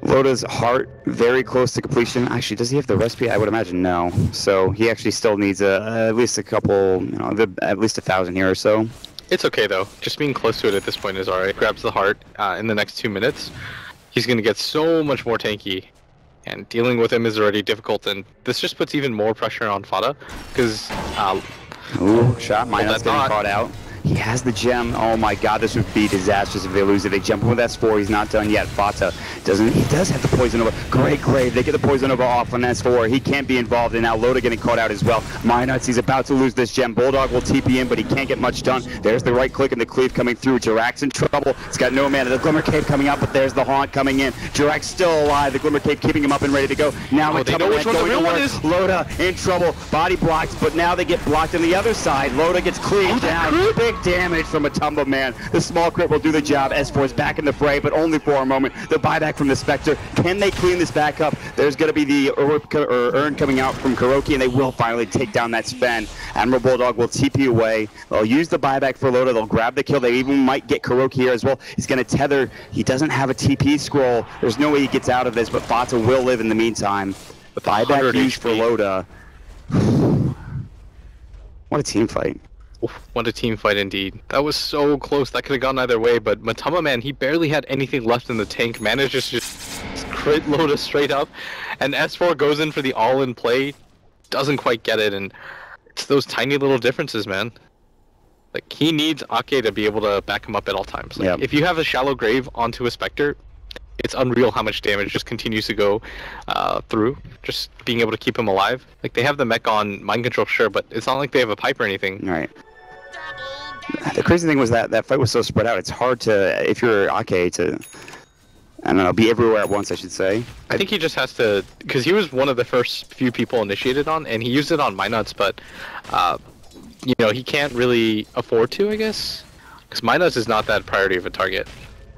Loda's heart very close to completion. Actually, does he have the recipe? I would imagine no. So he actually still needs at least a couple, at least 1,000 here or so. It's okay though. Just being close to it at this point is alright. Grabs the heart in the next 2 minutes. He's gonna get so much more tanky, and dealing with him is already difficult. And this just puts even more pressure on Fata, because ooh, shot. Minus getting caught out. He has the gem. Oh my god, this would be disastrous if they lose it. They jump in with S4. He's not done yet. Fata doesn't. He does have the Poison Nova. Great grave. They get the Poison Nova off on S4. He can't be involved, and now Loda getting caught out as well. Minuts, he's about to lose this gem. Bulldog will TP in, but he can't get much done. There's the right click and the cleave coming through. Jirax's in trouble. He's got no mana. The Glimmer Cave coming out, but there's the Haunt coming in. Jirax still alive. The Glimmer Cave keeping him up and ready to go. Now they know which one the real one is. Loda in trouble. Body blocked, but now they get blocked on the other side. Loda gets cleaved down. Big damage from a Tumba Man. The small crit will do the job. S4 is back in the fray, but only for a moment. The buyback from the Spectre. Can they clean this back up? There's going to be the urn coming out from Kuroki, and they will finally take down that Sven. Admiral Bulldog will TP away. They'll use the buyback for Loda. They'll grab the kill. They even might get Kuroki here as well. He's going to tether. He doesn't have a TP scroll. There's no way he gets out of this, but Fata will live in the meantime. The buyback used for Loda. What a team fight. What a team fight indeed. That was so close. That could have gone either way, but Matama, man, he barely had anything left in the tank. Manages to just crit Loda straight up, and S4 goes in for the all-in play. Doesn't quite get it, and it's those tiny little differences, man. Like, he needs Ake to be able to back him up at all times. Like, if you have a shallow grave onto a Spectre, it's unreal how much damage just continues to go through. Just being able to keep him alive. Like, they have the mech on Mind Control, sure, but it's not like they have a pipe or anything. Right. The crazy thing was that fight was so spread out. It's hard to, if you're Ake, to, I don't know, be everywhere at once, I should say. I think he just has to, because he was one of the first few people initiated on, and he used it on Minuts, but, he can't really afford to, I guess. Because Minuts is not that priority of a target.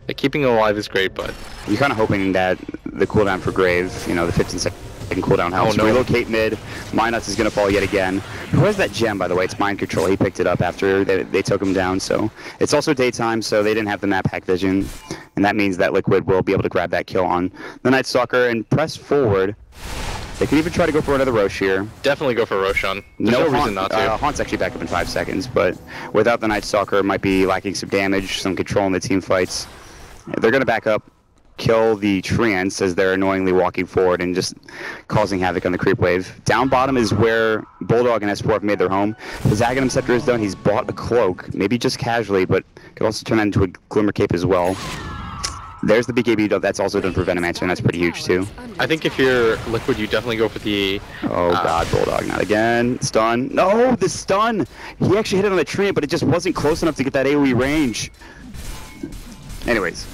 Like, keeping him alive is great, but you're kind of hoping that the cooldown for Grave, the 15-second cooldown helps. Relocate mid. Minuts is going to fall yet again. Who has that gem, by the way? It's Mind Control. He picked it up after they took him down, so it's also daytime, so they didn't have the map hack vision. and that means that Liquid will be able to grab that kill on the Night Stalker and press forward. They could even try to go for another Roche here. Definitely go for Roshan. There's no reason not to. Haunt's actually back up in 5 seconds, but without the Night Stalker, it might be lacking some damage, some control in the team fights. They're going to back up, kill the Treants as they're annoyingly walking forward and just causing havoc on the creep wave. Down bottom is where Bulldog and S4 have made their home. His Aghanim Scepter is done. He's bought a cloak, maybe just casually, but could also turn that into a Glimmer Cape as well. There's the BKB, that's also done for Venomancer, and that's pretty huge too. I think if you're Liquid, you definitely go for the... Oh god, Bulldog, not again. Stun. No, the stun! He actually hit it on the tree, but it just wasn't close enough to get that AoE range. Anyways.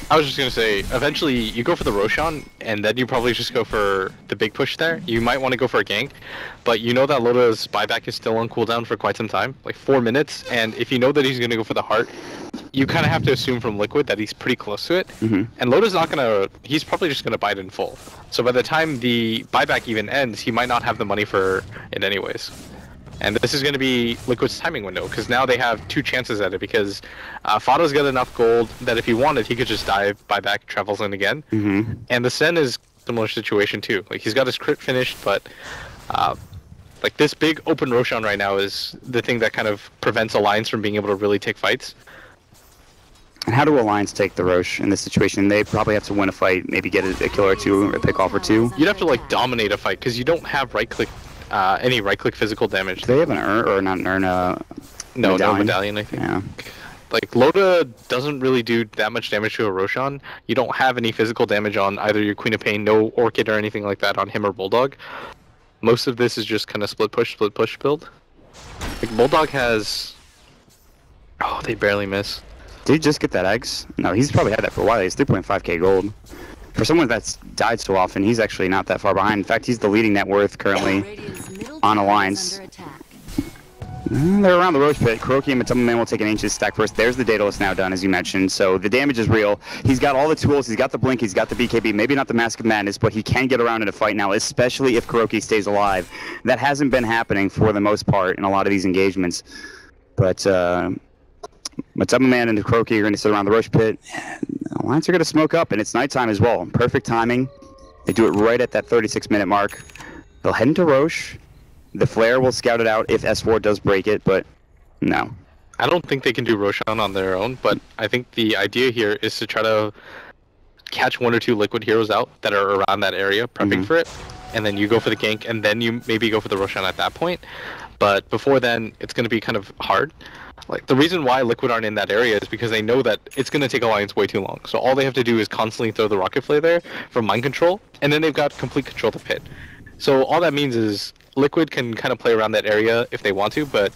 I was just going to say, eventually you go for the Roshan, and then you probably just go for the big push there. You might want to go for a gank, but you know that Loda's buyback is still on cooldown for quite some time, like 4 minutes, and if you know that he's going to go for the heart, you kind of have to assume from Liquid that he's pretty close to it, and Loda's not going to, he's probably just going to buy it in full. So by the time the buyback even ends, he might not have the money for it anyways. And this is going to be Liquid's timing window, because now they have 2 chances at it, because Fado's got enough gold that if he wanted, he could just dive, buy back, travels in again. And the Sen is a similar situation too. Like, he's got his crit finished, but like this big open Roshan right now is the thing that kind of prevents Alliance from being able to really take fights. And how do Alliance take the Roche in this situation? They probably have to win a fight, maybe get a kill or 2, or a pick off or 2. You'd have to like dominate a fight, because you don't have right-click. Any right-click physical damage. Do they have an urn, or not an urn, no medallion, I think. Yeah. Like, Loda doesn't really do that much damage to a Roshan. You don't have any physical damage on either your Queen of Pain, no Orchid or anything like that on him or Bulldog. Most of this is just kind of split push build. Like, Bulldog has... Oh, they barely miss. Did he just get that eggs? No, he's probably had that for a while. He's 3.5k gold. For someone that's died so often, he's actually not that far behind. In fact, he's the leading net worth currently on Alliance. They're around the Roche pit. Kuroki and Matuma Man will take an ancient stack first. There's the Daedalus now done, as you mentioned. So the damage is real. He's got all the tools. He's got the Blink. He's got the BKB. Maybe not the Mask of Madness, but he can get around in a fight now, especially if Kuroki stays alive. That hasn't been happening for the most part in a lot of these engagements. But Matuma Man and Kuroki are going to sit around the Roche pit. Alliance are going to smoke up, and it's nighttime as well. Perfect timing. They do it right at that 36-minute mark. They'll head into Roche. The Flare will scout it out if S4 does break it, but no. I don't think they can do Roshan on their own, but I think the idea here is to try to catch 1 or 2 Liquid heroes out that are around that area, prepping for it, and then you go for the gank, and then you maybe go for the Roshan at that point. But before then, it's going to be kind of hard. Like, the reason why Liquid aren't in that area is because they know that it's going to take Alliance way too long. So all they have to do is constantly throw the Rocket Flare there for mind control, and then they've got complete control of the pit. So all that means is Liquid can kind of play around that area if they want to, but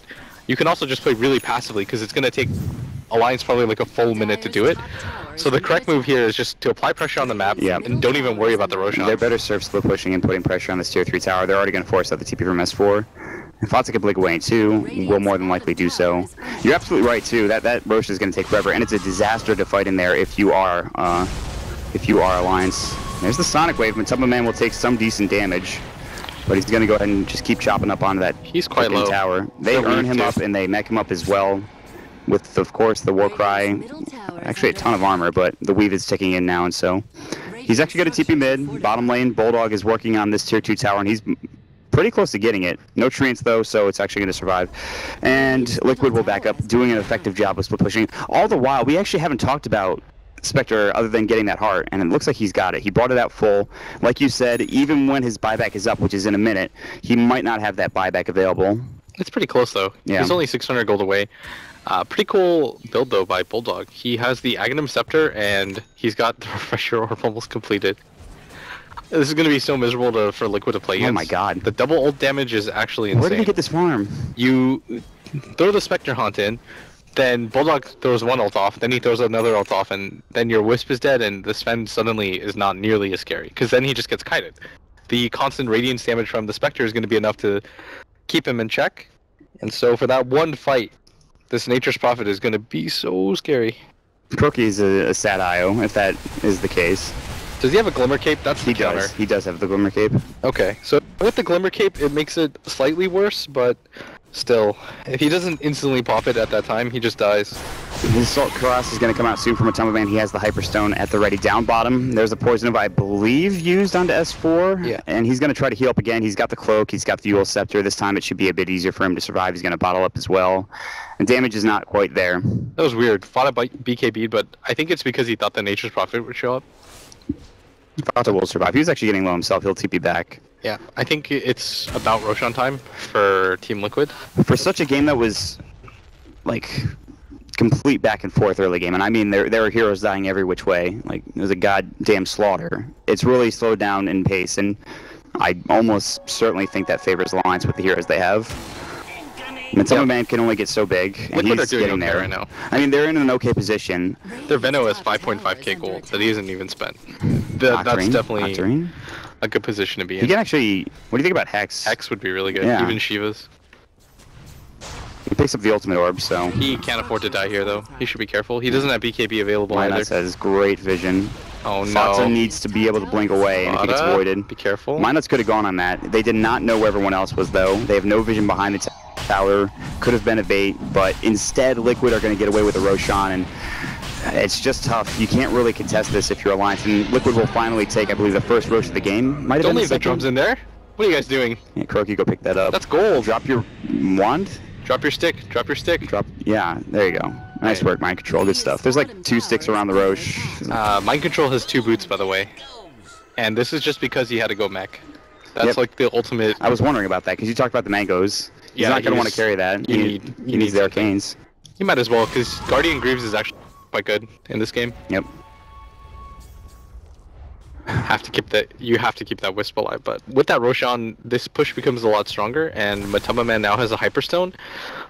you can also just play really passively, because it's going to take Alliance probably like a full minute to do it. So the correct move here is just to apply pressure on the map, and don't even worry about the Roshan. They're better served split pushing and putting pressure on this tier 3 tower. They're already going to force out the TP from S4. If Fatsa can blink away too, will more than likely do so. You're absolutely right too. That Roche is going to take forever, and it's a disaster to fight in there if you are Alliance. There's the Sonic Wave. Matuma Man will take some decent damage, but he's going to go ahead and just keep chopping up onto that He's quite low. tower. They earn him up and they mech him up as well, with of course the Warcry. Actually a ton of armor, but the weave is ticking in now, and so he's actually got a TP mid. Bottom lane, Bulldog is working on this tier 2 tower, and he's pretty close to getting it. No treants though, so it's actually going to survive. And Liquid will back up, doing an effective job of split pushing. All the while, we actually haven't talked about Spectre other than getting that heart, and it looks like he's got it. He brought it out full. Like you said, even when his buyback is up, which is in a minute, he might not have that buyback available. It's pretty close though. Yeah. He's only 600 gold away. Pretty cool build though by Bulldog. He has the Aghanim Scepter, and he's got the Refresher Orb almost completed. This is going to be so miserable for Liquid to play against. Oh my god. The double ult damage is actually insane. Where did he get this farm? You throw the Spectre Haunt in, then Bulldog throws one ult off, then he throws another ult off, and then your Wisp is dead, and the Sven suddenly is not nearly as scary, because then he just gets kited. The constant Radiance damage from the Spectre is going to be enough to keep him in check, and so for that one fight, this Nature's Prophet is going to be so scary. Kuroki is a sad IO, if that is the case. Does he have a Glimmer Cape? That's the counter. He does have the Glimmer Cape. Okay, so with the Glimmer Cape, it makes it slightly worse, but Still, if he doesn't instantly pop it at that time, he just dies. His Assault Cross is going to come out soon from Matoma Man. He has the Hyperstone at the ready down bottom. There's a Poison Nova, I believe, used onto S4. Yeah. And he's going to try to heal up again. He's got the Cloak. He's got the Eul Scepter. This time it should be a bit easier for him to survive. He's going to bottle up as well. And damage is not quite there. That was weird. Fought a BKB, but I think it's because he thought the Nature's Prophet would show up. Fata will survive. He was actually getting low himself. He'll TP back. Yeah, I think it's about Roshan time for Team Liquid. For such a game that was, like, complete back and forth early game, and I mean there were heroes dying every which way. Like, it was a goddamn slaughter. It's really slowed down in pace, and I almost certainly think that favors Alliance with the heroes they have. Matoma Man can only get so big, and Liquid he's are doing getting okay there. right now. I mean, they're in an okay position. Their Veno has 5.5k gold that he hasn't even spent. That's definitely Octarine? a good position to be He in. can actually... What do you think about Hex? Hex would be really good, Yeah. even Shiva's. He picks up the ultimate orb, so... He can't afford to die here, though. He should be careful. He doesn't have BKB available either. Minus has great vision. Oh, no. Fata needs to be able to blink away, and if he gets Fata, voided... be careful. Minus could have gone on that. They did not know where everyone else was, though. They have no vision behind the tower. Could have been a bait, but instead Liquid are going to get away with a Roshan, and it's just tough. You can't really contest this if you're Alliance, and Liquid will finally take, I believe, the first Rosh of the game. Might have Don't been leave the drums in there. What are you guys doing? Yeah, Croaky, go pick that up. That's gold. Drop your wand? Drop your stick. Drop your stick. Drop. Yeah, there you go. Nice work, Mind Control. Good stuff. There's like 2 sticks around the Rosh. Mind Control has 2 boots, by the way. And this is just because he had to go mech. That's Yep. like the ultimate... I was wondering about that, because you talked about the mangoes. He's Yeah, not going to want to he's- carry that. He needs the arcanes. You might as well, because Guardian Greaves is actually quite good in this game. Yep. You have to keep that Wisp alive, but with that Roshan, this push becomes a lot stronger, and Matoma Man now has a Hyperstone,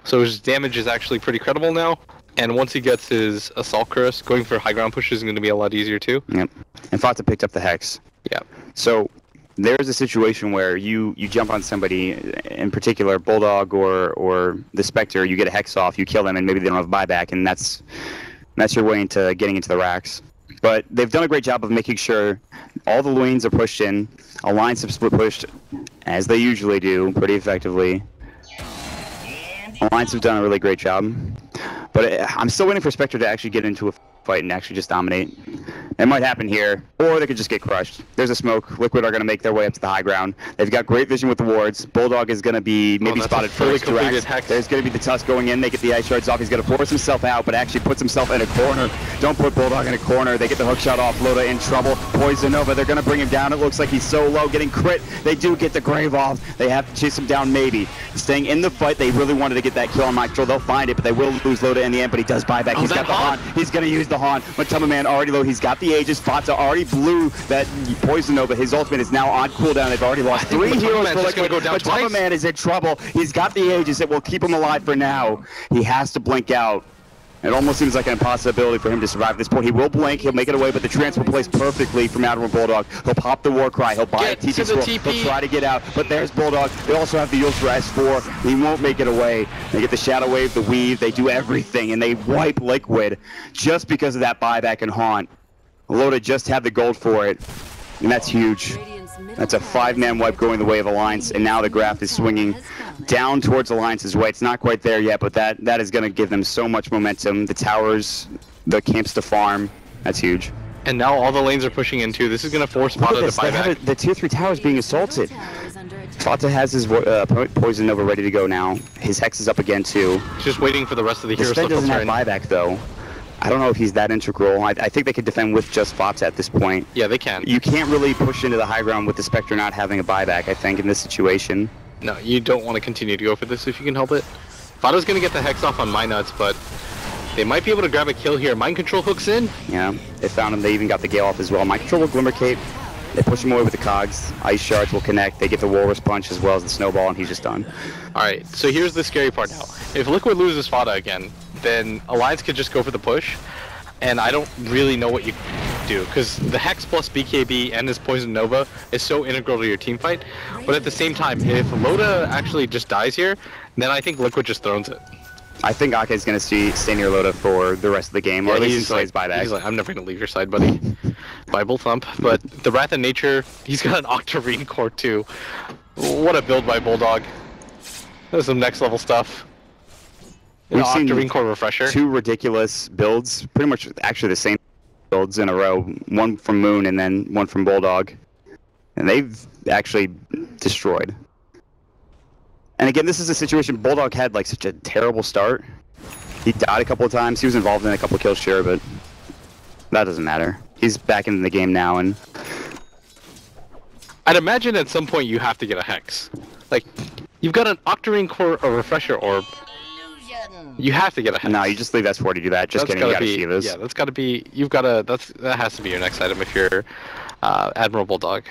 so his damage is actually pretty credible now, and once he gets his Assault Curse, going for high ground push is going to be a lot easier too. Yep. And Fata picked up the Hex. Yeah. So there's a situation where you jump on somebody, in particular Bulldog or the Spectre, you get a Hex off, you kill them, and maybe they don't have buyback, and that's your way into getting into the racks. But they've done a great job of making sure all the lanes are pushed in, Alliance have split pushed, as they usually do, pretty effectively. Alliance have done a really great job. But I'm still waiting for Spectre to actually get into a fight and actually just dominate. It might happen here, or they could just get crushed. There's a smoke. Liquid are going to make their way up to the high ground. They've got great vision with the wards. Bulldog is going to be maybe that's spotted a fully first. completed Direct. Hex. There's going to be the Tusk going in. They get the Ice Shards off. He's going to force himself out, but actually puts himself in a corner. Don't put Bulldog in a corner. They get the hook shot off. Loda in trouble. Poison Nova. They're going to bring him down. It looks like he's so low, getting crit. They do get the Grave off. They have to chase him down maybe. Staying in the fight, they really wanted to get that kill on Mind Control. They'll find it, but they will lose Loda in the end, but he does buy back. He's got the Haunt. He's going to use the Haunt. Matoma Man already low. He's got the Aegis. Fata already blew that Poison Nova. His ultimate is now on cooldown. They've already lost 3 heroes for Liquid. Matoma Man is in trouble. He's got the Aegis. It will keep him alive for now. He has to blink out. It almost seems like an impossibility for him to survive at this point. He will blink, he'll make it away, but the transfer plays perfectly from Admiral Bulldog. He'll pop the war cry, he'll buy a TP scroll, he'll try to get out, but there's Bulldog. They also have the Yules for S4. He won't make it away. They get the Shadow Wave, the Weave, they do everything, and they wipe Liquid just because of that buyback and Haunt. Loda just had the gold for it, and that's huge. That's a 5-man wipe going the way of Alliance, and now the graph is swinging down towards Alliance's way. It's not quite there yet, but that is going to give them so much momentum. The towers, the camps to farm, that's huge. And now all the lanes are pushing into. This is going to force Fata to buy back. The tier 3 tower is being assaulted. Fata has his Poison Nova ready to go now. His Hex is up again too. Just waiting for the rest of the The heroes to Spectre doesn't filter have in. buyback though. I don't know if he's that integral. I think they could defend with just Fata at this point. Yeah, they can. You can't really push into the high ground with the Spectre not having a buyback, I think, in this situation. No, you don't want to continue to go for this if you can help it. Fata's going to get the Hex off on My Nuts, but they might be able to grab a kill here. Mind Control hooks in. Yeah, they found him. They even got the Gale off as well. Mind Control will Glimmer Cape. They push him away with the Cogs. Ice Shards will connect. They get the Walrus Punch as well as the Snowball, and he's just done. Alright, so here's the scary part now. If Liquid loses Fata again, then Alliance could just go for the push, and I don't really know what you do, because the Hex plus BKB and his Poison Nova is so integral to your team fight, but at the same time, if Loda actually just dies here, then I think Liquid just thrones it. I think Ake is going to stay near Loda for the rest of the game, or at least until his buyback. He's like, I'm never going to leave your side, buddy. Bible thump. But the Wrath of Nature, he's got an Octarine core too. What a build by Bulldog. That's some next level stuff. We've seen Octarine Core Refresher. 2 ridiculous builds, pretty much actually the same builds in a row. One from Moon and then one from Bulldog. And they've actually destroyed. And again, this is a situation Bulldog had like such a terrible start. He died a couple of times. He was involved in a couple of kills, sure, but that doesn't matter. He's back in the game now, and I'd imagine at some point you have to get a Hex. Like, you've got an Octarine Core or Refresher Orb. You have to get a Hex. no, you just leave S4 to do that. Just kidding, you gotta see this. Yeah, that's gotta be, that has to be your next item if you're Admiral Bulldog.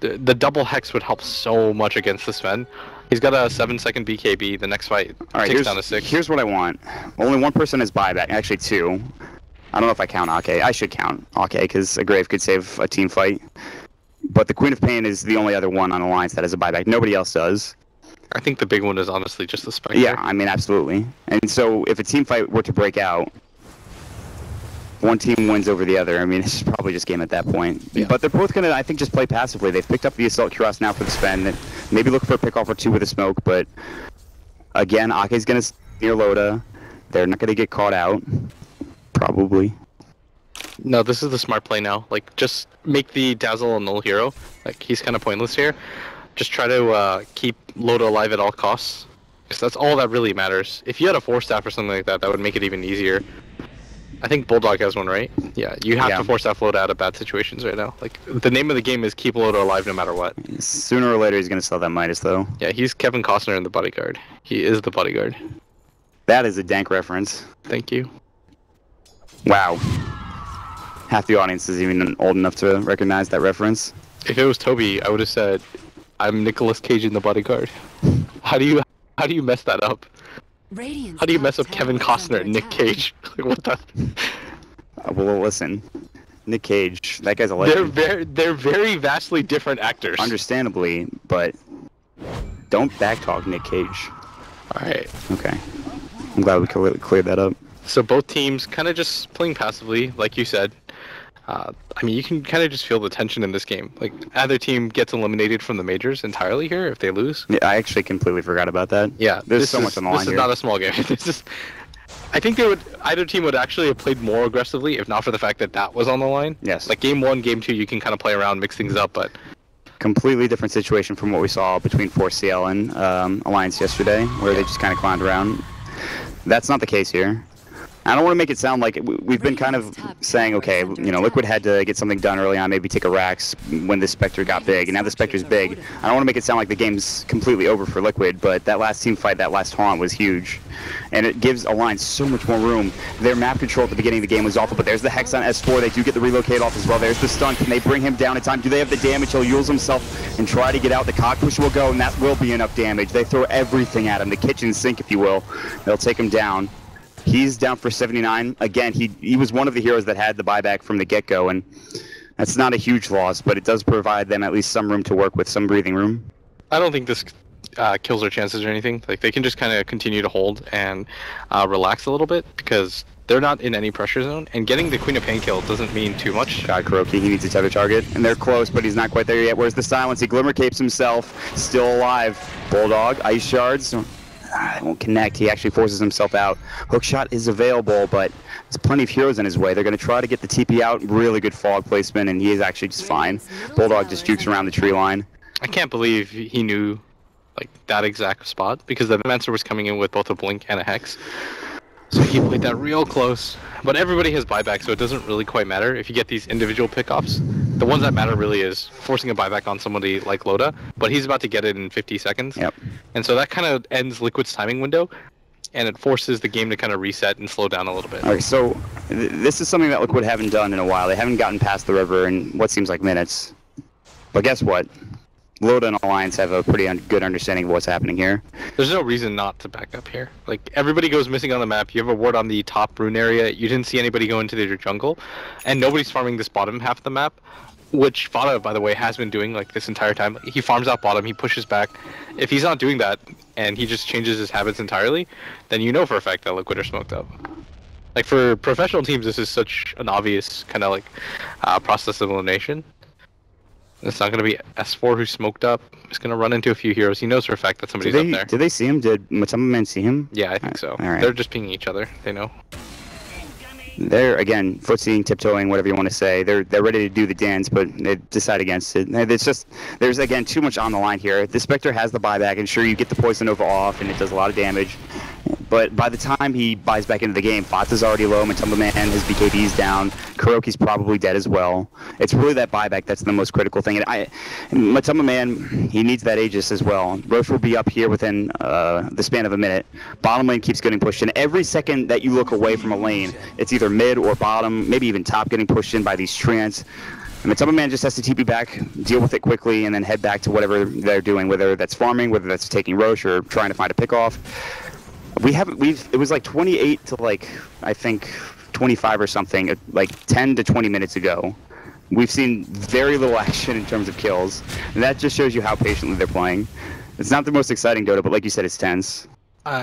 The double Hex would help so much against this Sven. He's got a 7-second BKB, the next fight takes down to 6. Here's what I want. Only one person has buyback, actually 2. I don't know if I count Ake. I should count Ake, because a Grave could save a team fight. But the Queen of Pain is the only other one on Alliance that has a buyback. Nobody else does. I think the big one is honestly just the Spectre. Yeah, I mean, absolutely. And so if a team fight were to break out, one team wins over the other. I mean, it's probably just game at that point. Yeah. But they're both going to, I think, just play passively. They've picked up the Assault Cuirass now for the spend. Maybe look for a pick-off or 2 with a smoke. But again, Ake's going to near Loda. They're not going to get caught out. Probably. No, this is the smart play now. Like, just make the Dazzle a null hero. Like, he's kind of pointless here. Just try to keep Loda alive at all costs. Because that's all that really matters. If you had a 4-staff or something like that, that would make it even easier. I think Bulldog has one, right? Yeah, you have to 4-staff Loda out of bad situations right now. Like, the name of the game is keep Loda alive no matter what. Sooner or later, he's going to sell that Midas, though. Yeah, he's Kevin Costner in The Bodyguard. He is the bodyguard. That is a dank reference. Thank you. Wow. Half the audience is even old enough to recognize that reference. If it was Toby, I would have said, I'm Nicolas Cage in The Bodyguard. How do you mess that up? Radiant's How do you mess top up Kevin tower is Costner and under Nick attack. Cage? Like, what the? Well, listen. Nick Cage, that guy's a legend. They're very vastly different actors. Understandably, but don't backtalk Nick Cage. Alright. Okay. I'm glad we cleared that up. So both teams kind of just playing passively, like you said. I mean, you can kind of just feel the tension in this game. Like, either team gets eliminated from the majors entirely here if they lose. Yeah, I actually completely forgot about that. Yeah, There's so much on the line This is here. not a small game. I think either team would actually have played more aggressively if not for the fact that that was on the line. Yes. Like, game 1, game 2, you can kind of play around, mix things up, but Completely different situation from what we saw between 4CL and Alliance yesterday, where they just kind of clowned around. That's not the case here. I don't want to make it sound like we've been kind of saying, okay, you know, Liquid had to get something done early on, maybe take a Rax when the Spectre got big, and now the Spectre's big. I don't want to make it sound like the game's completely over for Liquid, but that last team fight, that last haunt was huge. And it gives Alliance so much more room. Their map control at the beginning of the game was awful, but there's the Hex on S4. They do get the relocate off as well. There's the stun. Can they bring him down in time? Do they have the damage? He'll use himself and try to get out. The cock push will go, and that will be enough damage. They throw everything at him, the kitchen sink, if you will. They'll take him down. He's down for 79. Again, he was one of the heroes that had the buyback from the get-go, and that's not a huge loss, but it does provide them at least some room to work with, some breathing room. I don't think this kills their chances or anything. Like, they can just kind of continue to hold and relax a little bit because they're not in any pressure zone, and getting the Queen of Pain kill doesn't mean too much. God, Kuroki, he needs a tether target, and they're close, but he's not quite there yet. Where's the silence? He glimmer capes himself, still alive. Bulldog, ice shards. It won't connect. He actually forces himself out. Hookshot is available, but there's plenty of heroes in his way. They're going to try to get the TP out. Really good fog placement, and he is actually just fine. Bulldog just jukes around the tree line. I can't believe he knew like that exact spot because the Mancer was coming in with both a blink and a hex. So he played that real close. But everybody has buyback, so it doesn't really quite matter if you get these individual pickoffs. The ones that matter really is forcing a buyback on somebody like Loda, but he's about to get it in 50 seconds. Yep. And so that kind of ends Liquid's timing window, and it forces the game to kind of reset and slow down a little bit. Okay, so this is something that Liquid haven't done in a while. They haven't gotten past the river in what seems like minutes. But guess what? Loda and Alliance have a pretty good understanding of what's happening here. There's no reason not to back up here. Like, everybody goes missing on the map. You have a ward on the top rune area. You didn't see anybody go into their jungle. And nobody's farming this bottom half of the map, which Fada, by the way, has been doing, like, this entire time. He farms out bottom. He pushes back. If he's not doing that, and he just changes his habits entirely, then you know for a fact that Liquid are smoked up. Like, for professional teams, this is such an obvious kind of, like, process of elimination. It's not going to be S4 who smoked up. He's going to run into a few heroes. He knows for a fact that somebody's up there. Did they see him? Did Matamba Man see him? Yeah, I think so. All right. They're just pinging each other. They know. They're, again, footseeing, tiptoeing, whatever you want to say. They're ready to do the dance, but they decide against it. It's just, there's, again, too much on the line here. The Spectre has the buyback, and sure, you get the Poison Nova off, and it does a lot of damage. But by the time he buys back into the game, Fata's already low, Matamba Man, his BKB's down, Kuroki's probably dead as well. It's really that buyback that's the most critical thing. And Matamba Man, he needs that Aegis as well. Roche will be up here within the span of a minute. Bottom lane keeps getting pushed in. Every second that you look away from a lane, it's either mid or bottom, maybe even top getting pushed in by these treants. And Matamba Man just has to TP back, deal with it quickly, and then head back to whatever they're doing, whether that's farming, whether that's taking Roche or trying to find a pickoff. It was like 28 to like, I think 25 or something, like 10 to 20 minutes ago. We've seen very little action in terms of kills, and that just shows you how patiently they're playing. It's not the most exciting Dota, but like you said, it's tense.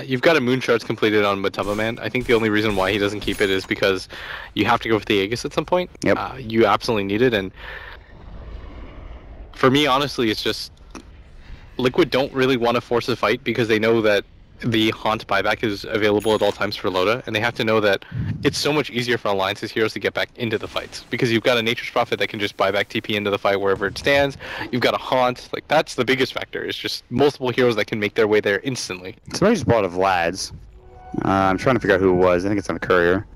You've got a Moon Shards completed on Matamba Man. I think the only reason why he doesn't keep it is because you have to go for the Aegis at some point. Yep. You absolutely need it, and for me, honestly, it's just Liquid don't really want to force a fight because they know that the Haunt buyback is available at all times for Loda, and they have to know that it's so much easier for Alliance's heroes to get back into the fights because you've got a Nature's Prophet that can just buy back TP into the fight wherever it stands. You've got a Haunt, like that's the biggest factor. It's just multiple heroes that can make their way there instantly. Somebody just bought a Vlad's. I'm trying to figure out who it was. I think it's on the courier.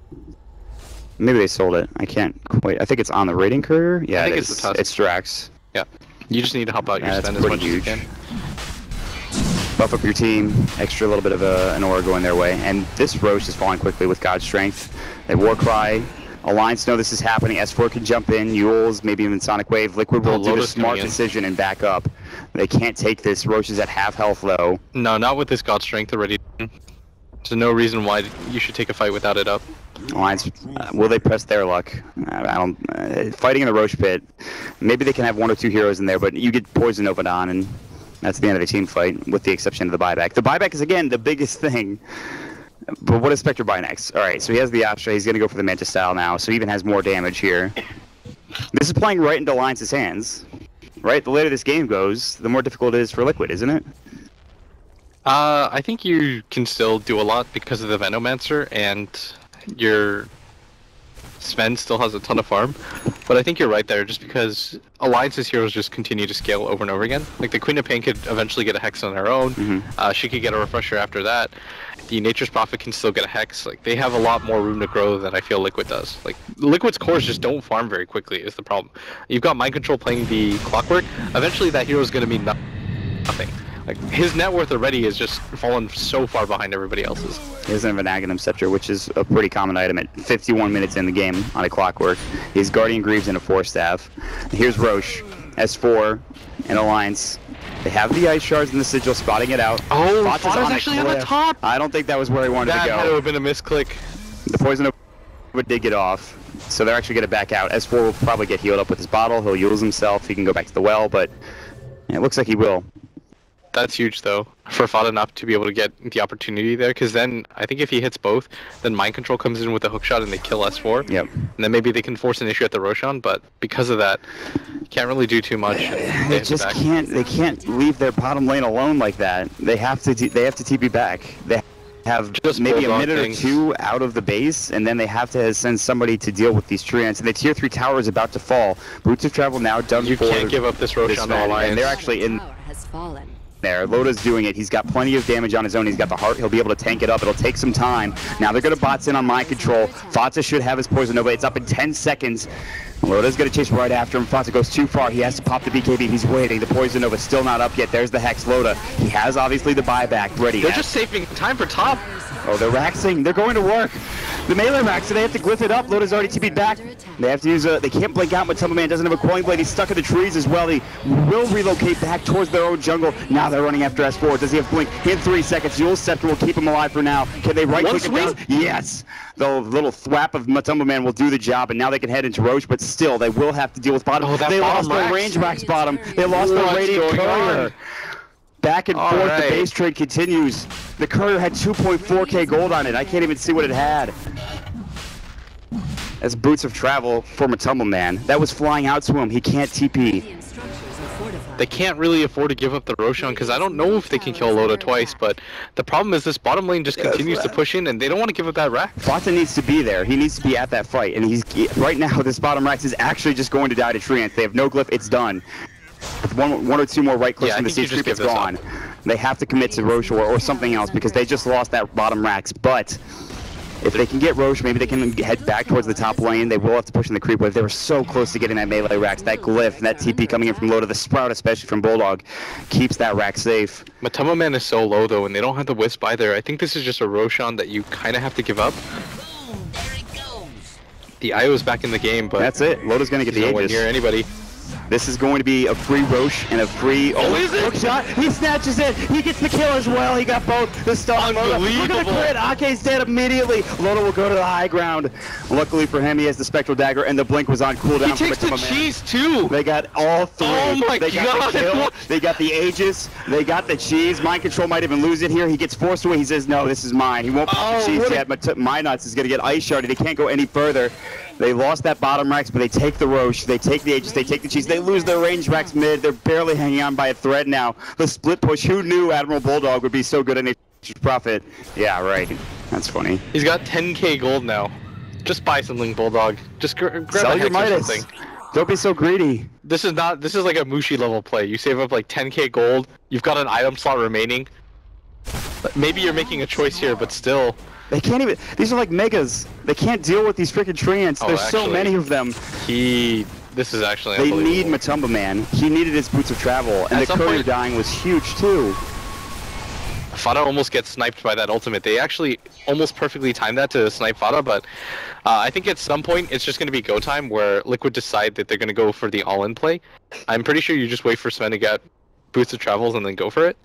Maybe they sold it. I can't quite. I think it's on the rating courier. Yeah, I think it it's is. the Tusk. It's Drax. Yeah, you just need to help out your spend as much as you can. Buff up your team, extra little bit of an aura going their way, and this Roche is falling quickly with God's Strength. They Warcry, Alliance know this is happening, S4 can jump in, Yules, maybe even Sonic Wave, Liquid will do the smart decision and back up. They can't take this, Roche is at half health though. No, not with this God's Strength already. There's no reason why you should take a fight without it up. Alliance, will they press their luck? I don't, fighting in the Roche pit, maybe they can have one or two heroes in there, but you get Poison Nova on and that's the end of the team fight, with the exception of the buyback. The buyback is, again, the biggest thing. But what does Spectre buy next? Alright, so he has the Astra. He's going to go for the Manta style now, so he even has more damage here. This is playing right into Alliance's hands. Right? The later this game goes, the more difficult it is for Liquid, isn't it? I think you can still do a lot because of the Venomancer, and your Sven still has a ton of farm, but I think you're right there just because Alliance's heroes just continue to scale over and over again. Like the Queen of Pain could eventually get a Hex on her own, she could get a Refresher after that, the Nature's Prophet can still get a Hex. Like they have a lot more room to grow than I feel Liquid does. Like Liquid's cores just don't farm very quickly is the problem. You've got Mind Control playing the Clockwork, eventually that hero is going to mean nothing. Like, his net worth already is just fallen so far behind everybody else's. He doesn't have an Aghanim Scepter, which is a pretty common item at 51 minutes in the game on a Clockwork. He has Guardian Greaves and a Force Staff. Here's Roche, S4, and Alliance. They have the Ice Shards and the Sigil spotting it out. Oh, Fata's actually on the top! I don't think that was where he wanted to go. That had to have been a misclick. The Poison Nova did get off, so they're actually going to back out. S4 will probably get healed up with his bottle. He'll use himself. He can go back to the well, but it looks like he will. That's huge, though, for Fata not to be able to get the opportunity there, because then I think if he hits both, then Mind Control comes in with a hookshot and they kill S4. Yep. And then maybe they can force an issue at the Roshan, but because of that, can't really do too much. They just can't. They can't leave their bottom lane alone like that. They have to. They have to TP back. They have just maybe a minute or two out of the base, and then they have to send somebody to deal with these treants. And the tier 3 tower is about to fall. Boots of Travel now done for. You can't give up this Roshan to Alliance. And they're actually in. Tower has fallen. There, Loda's doing it. He's got plenty of damage on his own. He's got the heart. He'll be able to tank it up. It'll take some time. Now they're going to bots in on Mind Control. Fata should have his Poison Nova. It's up in 10 seconds. Loda's going to chase right after him. Fata goes too far. He has to pop the BKB. He's waiting. The Poison Nova's still not up yet. There's the Hex. Loda. He has obviously the buyback ready. They're just saving time for top. Oh, they're raxing. They're going to work. The melee rax, so they have to glyph it up. Loda's already TP'd back. They have to use they can't blink out, but Matamba Man doesn't have a Quelling Blade. He's stuck in the trees as well. He will relocate back towards their own jungle. Now they're running after S4. Does he have blink? In 3 seconds. Yule's Scepter will keep him alive for now. Can they right-click him down? Yes. The little thwap of Matamba Man will do the job, and now they can head into Roche, but still, they will have to deal with bottom. Oh, they lost their range rax bottom. They lost their Radiant Courier. Back and forth, the base trade continues. The Courier had 2.4k gold on it. I can't even see what it had. That's Boots of Travel for Matamba Man. That was flying out to him. He can't TP. They can't really afford to give up the Roshan because I don't know if they can kill Loda twice, but the problem is this bottom lane just continues to push in and they don't want to give up that rack. Fata needs to be there. He needs to be at that fight, and right now this bottom rack is actually just going to die to Treant. They have no glyph. It's done. With one or two more right clicks from the siege creep, it's gone. They have to commit to Roche or something else because they just lost that bottom racks. But if they can get Roche, maybe they can head back towards the top lane. They will have to push in the creep wave. They were so close to getting that melee racks. That glyph and that TP coming in from Loda, the Sprout especially from Bulldog, keeps that rack safe. Matama Man is so low though, and they don't have the Wisp either. I think this is just a Roshan that you kind of have to give up. The IO is back in the game, but that's it. Loda's going to get the Aegis. Near anybody. This is going to be a free Roche and a free hook shot. He snatches it. He gets the kill as well. He got both. The stun. Look at the crit. Ake's dead immediately. Loda will go to the high ground. Luckily for him, he has the Spectral Dagger, and the Blink was on cooldown. He takes the cheese too. They got all three. Oh my they got the kill. They got the Aegis. They got the cheese. Mind Control might even lose it here. He gets forced away. He says, no, this is mine. He won't put the cheese yet, but My Nuts is going to get ice sharded. He can't go any further. They lost that bottom racks, but they take the Roche, they take the Aegis, they take the cheese, they lose their range racks mid, they're barely hanging on by a thread now. The split push, who knew Admiral Bulldog would be so good at Nature's Prophet? Yeah, right. That's funny. He's got 10k gold now. Just buy something, Bulldog. Just grab Sell your Midas. Something. Don't be so greedy. This is like a Mushi level play. You save up like 10k gold, you've got an item slot remaining. Maybe you're making a choice here, but still. They can't even. These are like megas. They can't deal with these freaking Treants. There's so many of them. This is actually. They need Matumba Man. He needed his boots of travel, and the courier dying was huge too. Fata almost gets sniped by that ultimate. They actually almost perfectly timed that to snipe Fata, but I think at some point it's just going to be go time where Liquid decide that they're going to go for the all-in play. I'm pretty sure you just wait for Sven to get boots of travels and then go for it.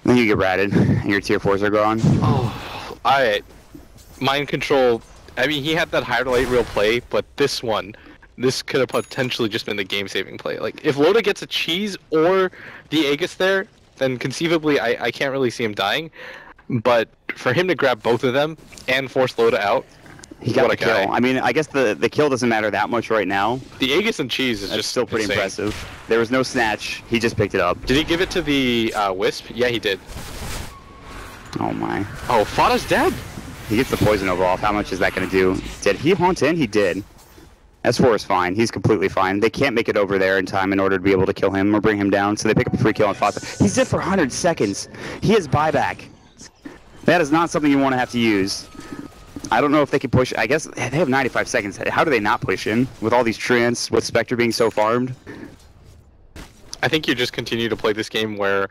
Then you get ratted, and your tier 4s are gone. Oh. Mind Control, I mean, he had that highlight reel play, but this could have potentially just been the game-saving play. Like, if Loda gets a cheese or the Aegis there, then conceivably I can't really see him dying. But for him to grab both of them and force Loda out, he got the kill. I mean, I guess the kill doesn't matter that much right now. The Aegis and cheese is just still pretty insane. Impressive. There was no snatch. He just picked it up. Did he give it to the Wisp? Yeah, he did. Oh my. Oh, Fata's dead. He gets the poison overall. How much is that going to do? Did he haunt in? He did. S4 is fine. He's completely fine. They can't make it over there in time in order to be able to kill him or bring him down, so they pick up a free kill on Fata. He's dead for 100 seconds. He has buyback. That is not something you want to have to use. I don't know if they can push. I guess they have 95 seconds. How do they not push in with all these Treants, with Spectre being so farmed? I think you just continue to play this game where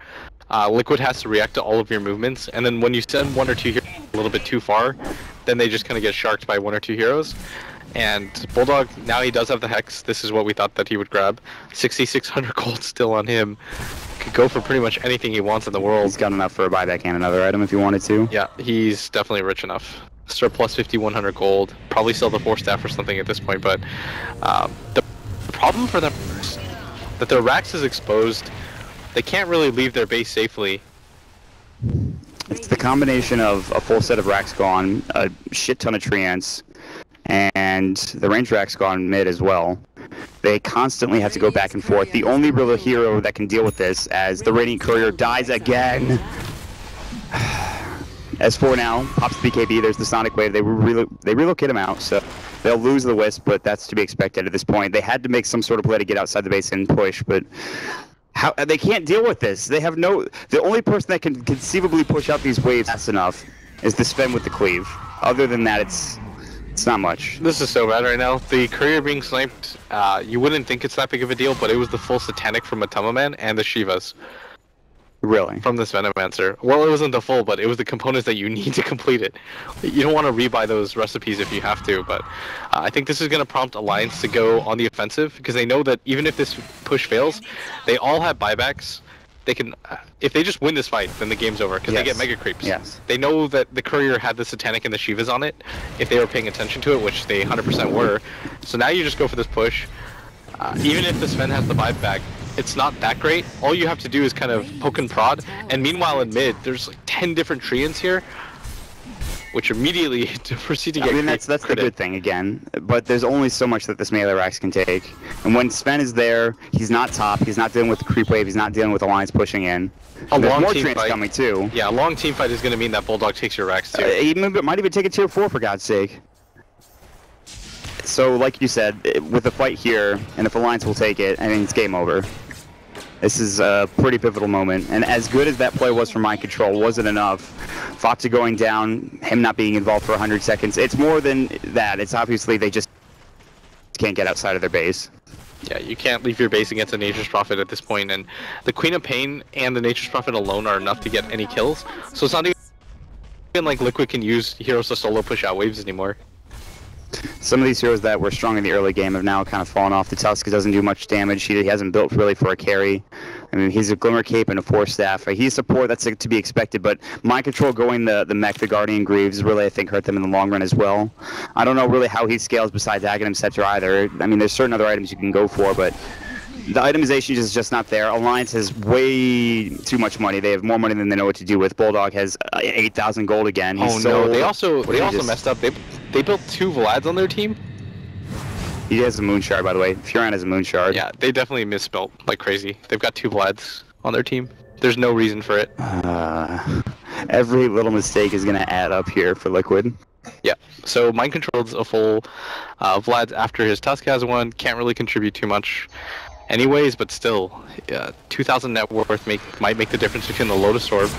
Liquid has to react to all of your movements, and then when you send one or two heroes a little bit too far, then they just kind of get sharked by one or two heroes. And Bulldog, now he does have the Hex. This is what we thought that he would grab. 6,600 gold still on him. Could go for pretty much anything he wants in the world. He's got enough for a buyback and another item if he wanted to. Yeah, he's definitely rich enough. Surplus 5,100 gold. Probably sell the 4-staff or something at this point, but the problem for them is that their Rax is exposed. They can't really leave their base safely. It's the combination of a full set of racks gone, a shit ton of Treants, and the range racks gone mid as well. They constantly have to go back and forth. The only real hero that can deal with this, as the Radiant Courier dies again. S4 now pops the BKB. There's the Sonic Wave. They relocate him out, so they'll lose the Wisp, but that's to be expected at this point. They had to make some sort of play to get outside the base and push, but they can't deal with this. They have no. The only person that can conceivably push out these waves fast enough is the Sven with the cleave. Other than that, it's not much. This is so bad right now. The Courier being sniped, you wouldn't think it's that big of a deal, but it was the full Satanic from Matama Man and the Shivas. Really? From this Venomancer. Well, it wasn't the full, but it was the components that you need to complete it. You don't want to rebuy those recipes if you have to, but I think this is going to prompt Alliance to go on the offensive, because they know that even if this push fails, they all have buybacks. They can, if they just win this fight, then the game's over, because they get Mega Creeps. Yes. They know that the Courier had the Satanic and the Shivas on it, if they were paying attention to it, which they 100% were. So now you just go for this push. Even if the Sven has the buyback, it's not that great. All you have to do is kind of poke and prod, and meanwhile in mid, there's like 10 different Treants here. which immediately proceed to get. I mean, that's the good thing again. But there's only so much that this melee Rax can take. And when Sven is there, he's not top. He's not dealing with the creep wave. He's not dealing with Alliance pushing in. A There's long more team trains fight coming too. Yeah, a long team fight is going to mean that Bulldog takes your Rax too. It might even take a tier 4 for God's sake. So, like you said, with the fight here, and if Alliance will take it, I mean, it's game over. This is a pretty pivotal moment, and as good as that play was for Mind Control, wasn't enough. Foxa going down, him not being involved for 100 seconds. It's more than that. It's obviously they just can't get outside of their base. Yeah, you can't leave your base against a Nature's Prophet at this point, and the Queen of Pain and the Nature's Prophet alone are enough to get any kills. So it's not even like Liquid can use heroes to solo push out waves anymore. Some of these heroes that were strong in the early game have now kind of fallen off. The Tusk doesn't do much damage. He hasn't built really for a carry. I mean, he's a Glimmer Cape and a Force Staff. He's support, that's to be expected, but Mind Control going the mech, the Guardian Greaves, really, I think, hurt them in the long run as well. I don't know really how he scales besides Aghanim Scepter either. I mean, there's certain other items you can go for, but the itemization is just not there. Alliance has way too much money. They have more money than they know what to do with. Bulldog has 8,000 gold again. Oh no, they also messed up. They built 2 Vlads on their team. He has a Moon Shard, by the way. Furan has a Moon Shard. Yeah, they definitely misbuilt like crazy. They've got 2 Vlads on their team. There's no reason for it. Every little mistake is going to add up here for Liquid. Yeah, so Mind Control's a full Vlad after his Tusk has one. Can't really contribute too much anyways, but still, 2,000 net worth might make the difference between the Lotus Orb.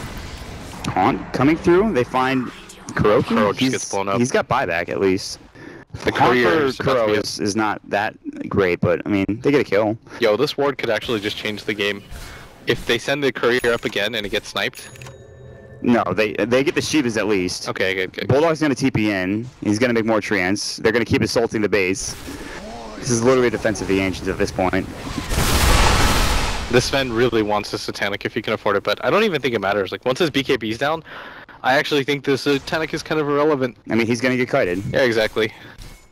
Haunt coming through, they find Kuro. Kuro just gets blown up. He's got buyback at least. The courier for Kuro is not that great, but I mean, they get a kill. Yo, this ward could actually just change the game. If they send the courier up again and it gets sniped. No, they get the Shivas at least. Okay, good. Bulldog's gonna TP in. He's gonna make more treants. They're gonna keep assaulting the base. This is literally a defense of the Ancients at this point. This Sven really wants the Satanic if he can afford it, but I don't even think it matters. Like, once his BKB's down, I actually think the Satanic is kind of irrelevant. I mean, he's gonna get kited. Yeah, exactly.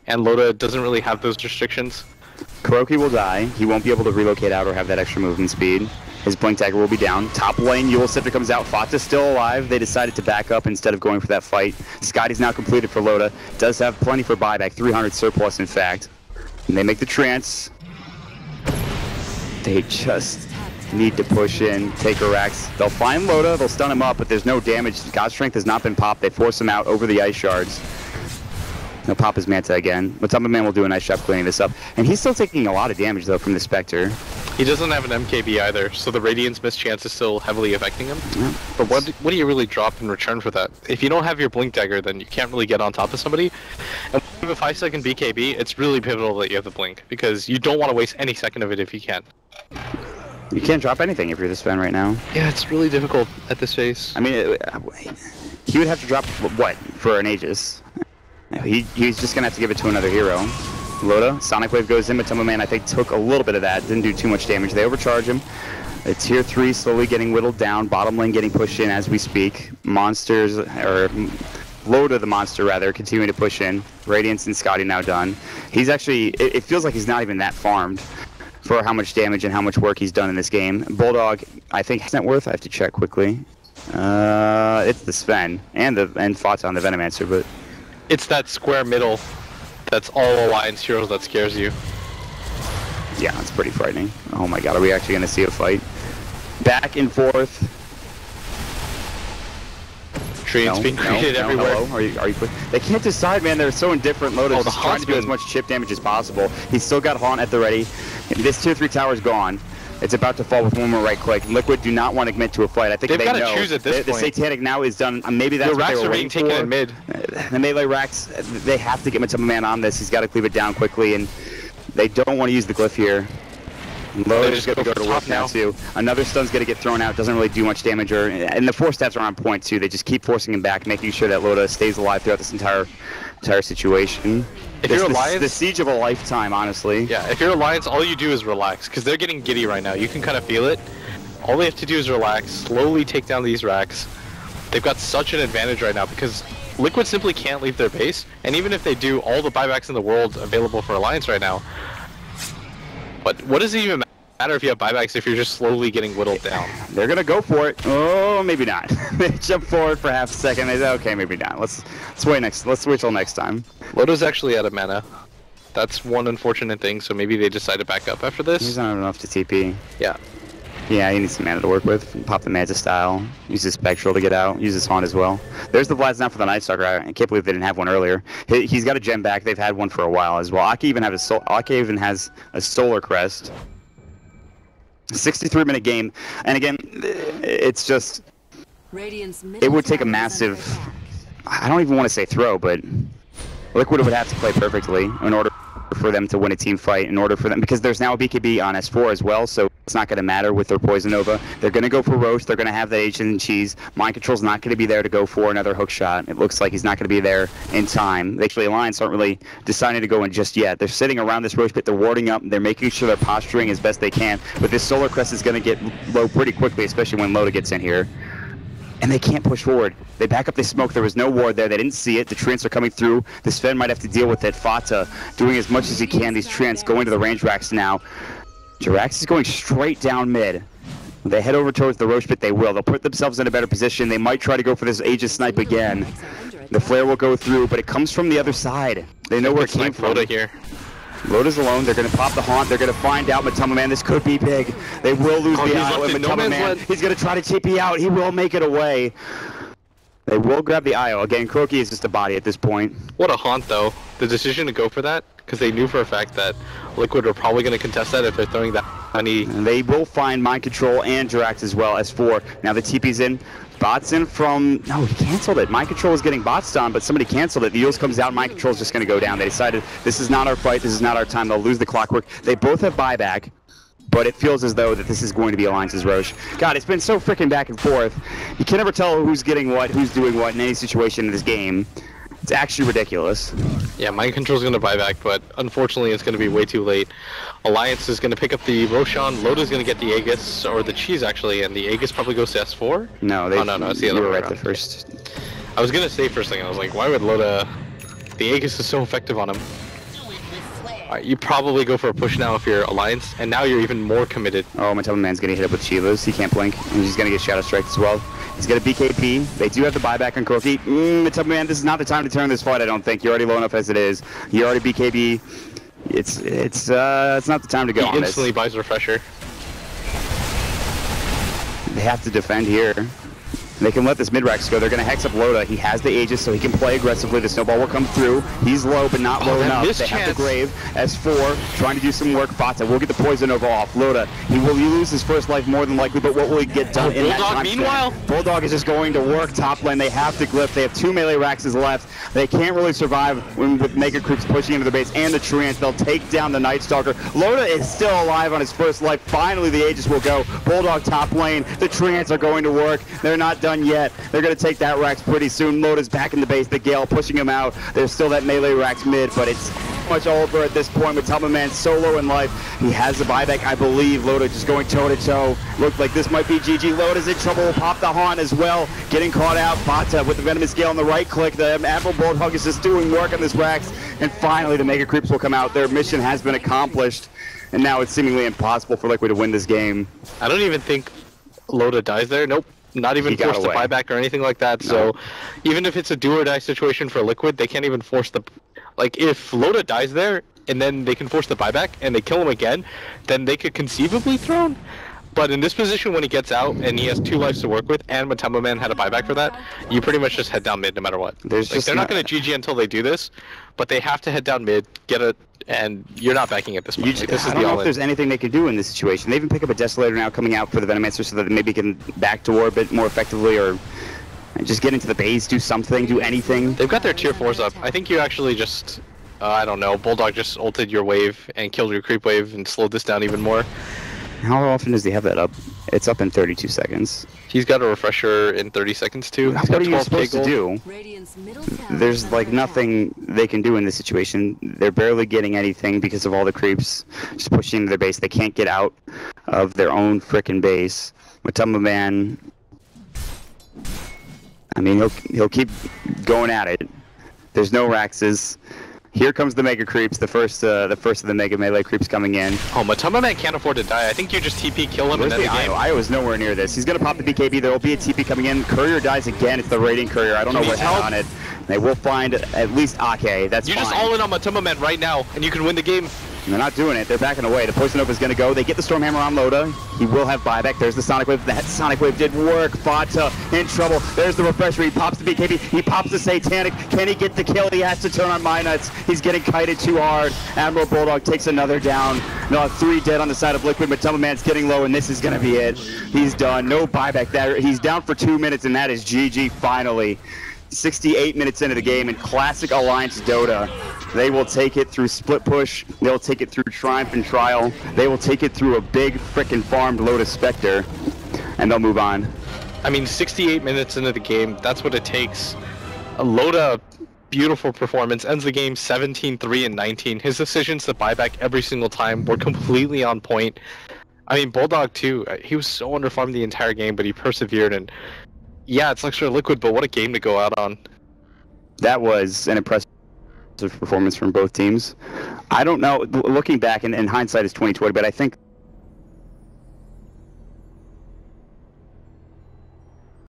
And Loda doesn't really have those restrictions. Kuroki will die. He won't be able to relocate out or have that extra movement speed. His Blink Dagger will be down. Top lane, Yule Scepter comes out. Foxa's still alive. They decided to back up instead of going for that fight. Scotty's now completed for Loda. Does have plenty for buyback. 300 surplus, in fact. And they make the trance. They just need to push in, take a Rax. They'll find Loda, they'll stun him up, but there's no damage. God's Strength has not been popped. They force him out over the Ice Shards. He'll pop his Manta again. But Man will do a nice job cleaning this up. And he's still taking a lot of damage, though, from the Spectre. He doesn't have an MKB either, so the Radiance miss chance is still heavily affecting him. Yeah. But what do you really drop in return for that? If you don't have your Blink Dagger, then you can't really get on top of somebody. And with a 5-second BKB, it's really pivotal that you have the Blink, because you don't want to waste any second of it if you can. You can't drop anything if you're this fan right now. Yeah, it's really difficult at this phase. I mean, he would have to drop, what, for an Aegis? He's just going to have to give it to another hero. Loda, Sonic Wave goes in, but Man, I think, took a little bit of that. Didn't do too much damage. They overcharge him. The tier 3 slowly getting whittled down. Bottom lane getting pushed in as we speak. Monsters, or Loda the monster, rather, continuing to push in. Radiance and Scotty now done. He's actually, it feels like he's not even that farmed for how much damage and how much work he's done in this game. Bulldog, I think, his net worth, I have to check quickly. It's the Sven and Foxa on the Venomancer, but it's that square middle that's all Alliance heroes that scares you. Yeah, it's pretty frightening. Oh my god, are we actually going to see a fight? Back and forth. Treants being created everywhere. Hello? Are you they can't decide, man. They're so indifferent. Loda's the just trying to do as much chip damage as possible. He's still got Haunt at the ready. This tier 3 tower's gone. It's about to fall with one more right click. Liquid do not want to commit to a fight. I think they've got know. To choose at this point. The Satanic now is done. Maybe that's what they were waiting for. The Rax are being taken in mid. The melee Rax, they have to get Man on this. He's got to cleave it down quickly, and they don't want to use the glyph here. Loda's going to go to work now too. Another stun's going to get thrown out. Doesn't really do much damage, and the 4 stats are on point too. They just keep forcing him back, making sure that Loda stays alive throughout this entire situation. If you're Alliance, the siege of a lifetime, honestly. Yeah, if you're Alliance, all you do is relax, because they're getting giddy right now. You can kind of feel it. All they have to do is relax, slowly take down these racks. They've got such an advantage right now, because Liquid simply can't leave their base, and even if they do, all the buybacks in the world available for Alliance right now. But what does it even matter matter if you have buybacks if you're just slowly getting whittled down. They're gonna go for it. Oh, maybe not. They jump forward for half a second. They say, okay, maybe not. Let's wait till next time. Loda's actually out of mana. That's one unfortunate thing. So maybe they decide to back up after this. He's not enough to TP. Yeah. Yeah, he needs some mana to work with. Pop the Manta style. Use his Spectral to get out. Use his Haunt as well. There's the Blast now for the Night Stalker. I can't believe they didn't have one earlier. He's got a gem back. They've had one for a while as well. Aki even has a Solar Crest. 63-minute game, and again, it's just. It would take a massive. I don't even want to say throw, but Liquid would have to play perfectly in order for them to win a team fight, in order for them, because there's now a BKB on S4 as well, so it's not going to matter with their Poison Nova. They're going to go for Roche, they're going to have the H and cheese. Mind Control's not going to be there to go for another hook shot. It looks like he's not going to be there in time. Actually, Alliance aren't really deciding to go in just yet. They're sitting around this Roche pit, they're warding up, they're making sure they're posturing as best they can, but this Solar Crest is going to get low pretty quickly, especially when Loda gets in here. And they can't push forward. They back up, they smoke. There was no ward there. They didn't see it. The Treants are coming through. The Sven might have to deal with it. Fata doing as much as he can. These Treants going to the range racks now. Jirax is going straight down mid. They head over towards the Roche pit. They will. They'll put themselves in a better position. They might try to go for this Aegis snipe again. The flare will go through, but it comes from the other side. They know where it came from. Loda here. Loda's alone. They're going to pop the Haunt. They're going to find out Matama Man. This could be big. They will lose the IO. And Matama Man, he's going to try to TP out. He will make it away. They will grab the IO. Again, Croaky is just a body at this point. What a Haunt, though. The decision to go for that, because they knew for a fact that Liquid were probably going to contest that if they're throwing that money. And they will find Mind Control and Jirax as well as 4. Now the TP's in. Bots in from... No, he canceled it. Mind Control is getting bots done, but somebody canceled it. The Eels comes out, Mind Control is just going to go down. They decided this is not our fight, this is not our time. They'll lose the clockwork. They both have buyback, but it feels as though that this is going to be Alliance's Roche. God, it's been so freaking back and forth. You can never tell who's getting what, who's doing what in any situation in this game. It's actually ridiculous. Yeah, Mind Control's going to buy back, but unfortunately it's going to be way too late. Alliance is going to pick up the Roshan, Loda's going to get the Aegis, or the cheese actually, and the Aegis probably goes to S4? No, they... Oh, no, it's the other way right around. the first. I was going to say first thing, I was like, why would Loda... The Aegis is so effective on him. You probably go for a push now if you're Alliance, and now you're even more committed. Oh, Matama Man's going to hit up with Shivas. He can't blink, and he's going to get Shadow Strike as well. He's got a BKP. They do have the buyback on Croaky. Matama Man, this is not the time to turn this fight, I don't think. You're already low enough as it is. You already BKB. It's not the time to go on this. He instantly buys Refresher. They have to defend here. They can let this mid-rax go. They're going to hex up Loda. He has the Aegis, so he can play aggressively. The snowball will come through. He's low, but not low enough. They have the Grave. S4 trying to do some work. Bata will get the Poison Nova off. Loda, he lose his first life more than likely, but what will he get done in that time? Meanwhile, Bulldog is just going to work top lane. They have to glyph. They have 2 melee Raxes left. They can't really survive with Mega Creeps pushing into the base and the Treants. They'll take down the Night Stalker. Loda is still alive on his first life. Finally, the Aegis will go. Bulldog top lane. The Treants are going to work. They're not done yet. They're going to take that Rax pretty soon. Loda's back in the base. The Gale pushing him out. There's still that melee Rax mid, but it's much over at this point with Matama Man so low in life. He has the buyback, I believe. Loda just going toe-to-toe. Looked like this might be GG. Loda's in trouble. Will pop the Haunt as well. Getting caught out. Bata with the Venomous Gale on the right click. The Admiral Bulldog is just doing work on this Rax. And finally, the Mega Creeps will come out. Their mission has been accomplished. And now it's seemingly impossible for Liquid to win this game. I don't even think Loda dies there. Nope. Not even forced to buyback or anything like that. No. So even if it's a do or die situation for Liquid, they can't even force the... Like, if Loda dies there, and then they can force the buyback, and they kill him again, then they could conceivably throw him. But in this position, when he gets out, and he has 2 lives to work with, and Matama Man had a buyback for that, you pretty much just head down mid no matter what. They're not going to GG until they do this, but they have to head down mid, get a... And you're not backing at this point. I don't know if there's anything they can do in this situation. They even pick up a Desolator now coming out for the Venomancer so that maybe can backdoor a bit more effectively or just get into the base, do something, do anything. They've got their tier 4s up. I think you actually just, I don't know, Bulldog just ulted your wave and killed your creep wave and slowed this down even more. How often does he have that up? It's up in 32 seconds. He's got a refresher in 30 seconds too. What are you supposed to do? There's like nothing they can do in this situation. They're barely getting anything because of all the creeps just pushing into their base. They can't get out of their own frickin' base. Matama Man, I mean, he'll keep going at it. There's no Raxes. Here comes the Mega Creeps, the first of the Mega Melee Creeps coming in. Oh, Matoma Man can't afford to die. I think you just TP kill him Where's and the end the game. Io is nowhere near this. He's going to pop the BKB. There will be a TP coming in. Courier dies again. It's the Raiding Courier. I don't know He what's needs help. on it. They will find at least Ake. That's You fine. just all in on Matoma Man right now, and you can win the game. And they're not doing it. They're backing away. The Poison Nova is going to go. They get the Stormhammer on Loda. He will have buyback. There's the Sonic Wave. That Sonic Wave did work. Fata in trouble. There's the Refresher. He pops the BKB. He pops the Satanic. Can he get the kill? He has to turn on Minuts. He's getting kited too hard. Admiral Bulldog takes another down. No, 3 dead on the side of Liquid. Matoma Man's getting low, and this is going to be it. He's done. No buyback there. He's down for 2 minutes, and that is GG finally. 68 minutes into the game in classic Alliance Dota. They will take it through split push. They'll take it through Triumph and Trial. They will take it through a big frickin' farmed Lotus Spectre, and they'll move on. I mean, 68 minutes into the game, that's what it takes. Loda, beautiful performance, ends the game 17-3 and 19. His decisions to buy back every single time were completely on point. I mean, Bulldog too, he was so underfarmed the entire game, but he persevered, and yeah, it's Lecture Liquid, but what a game to go out on. That was an impressive performance from both teams. I don't know, looking back, and hindsight is 20/20, but I think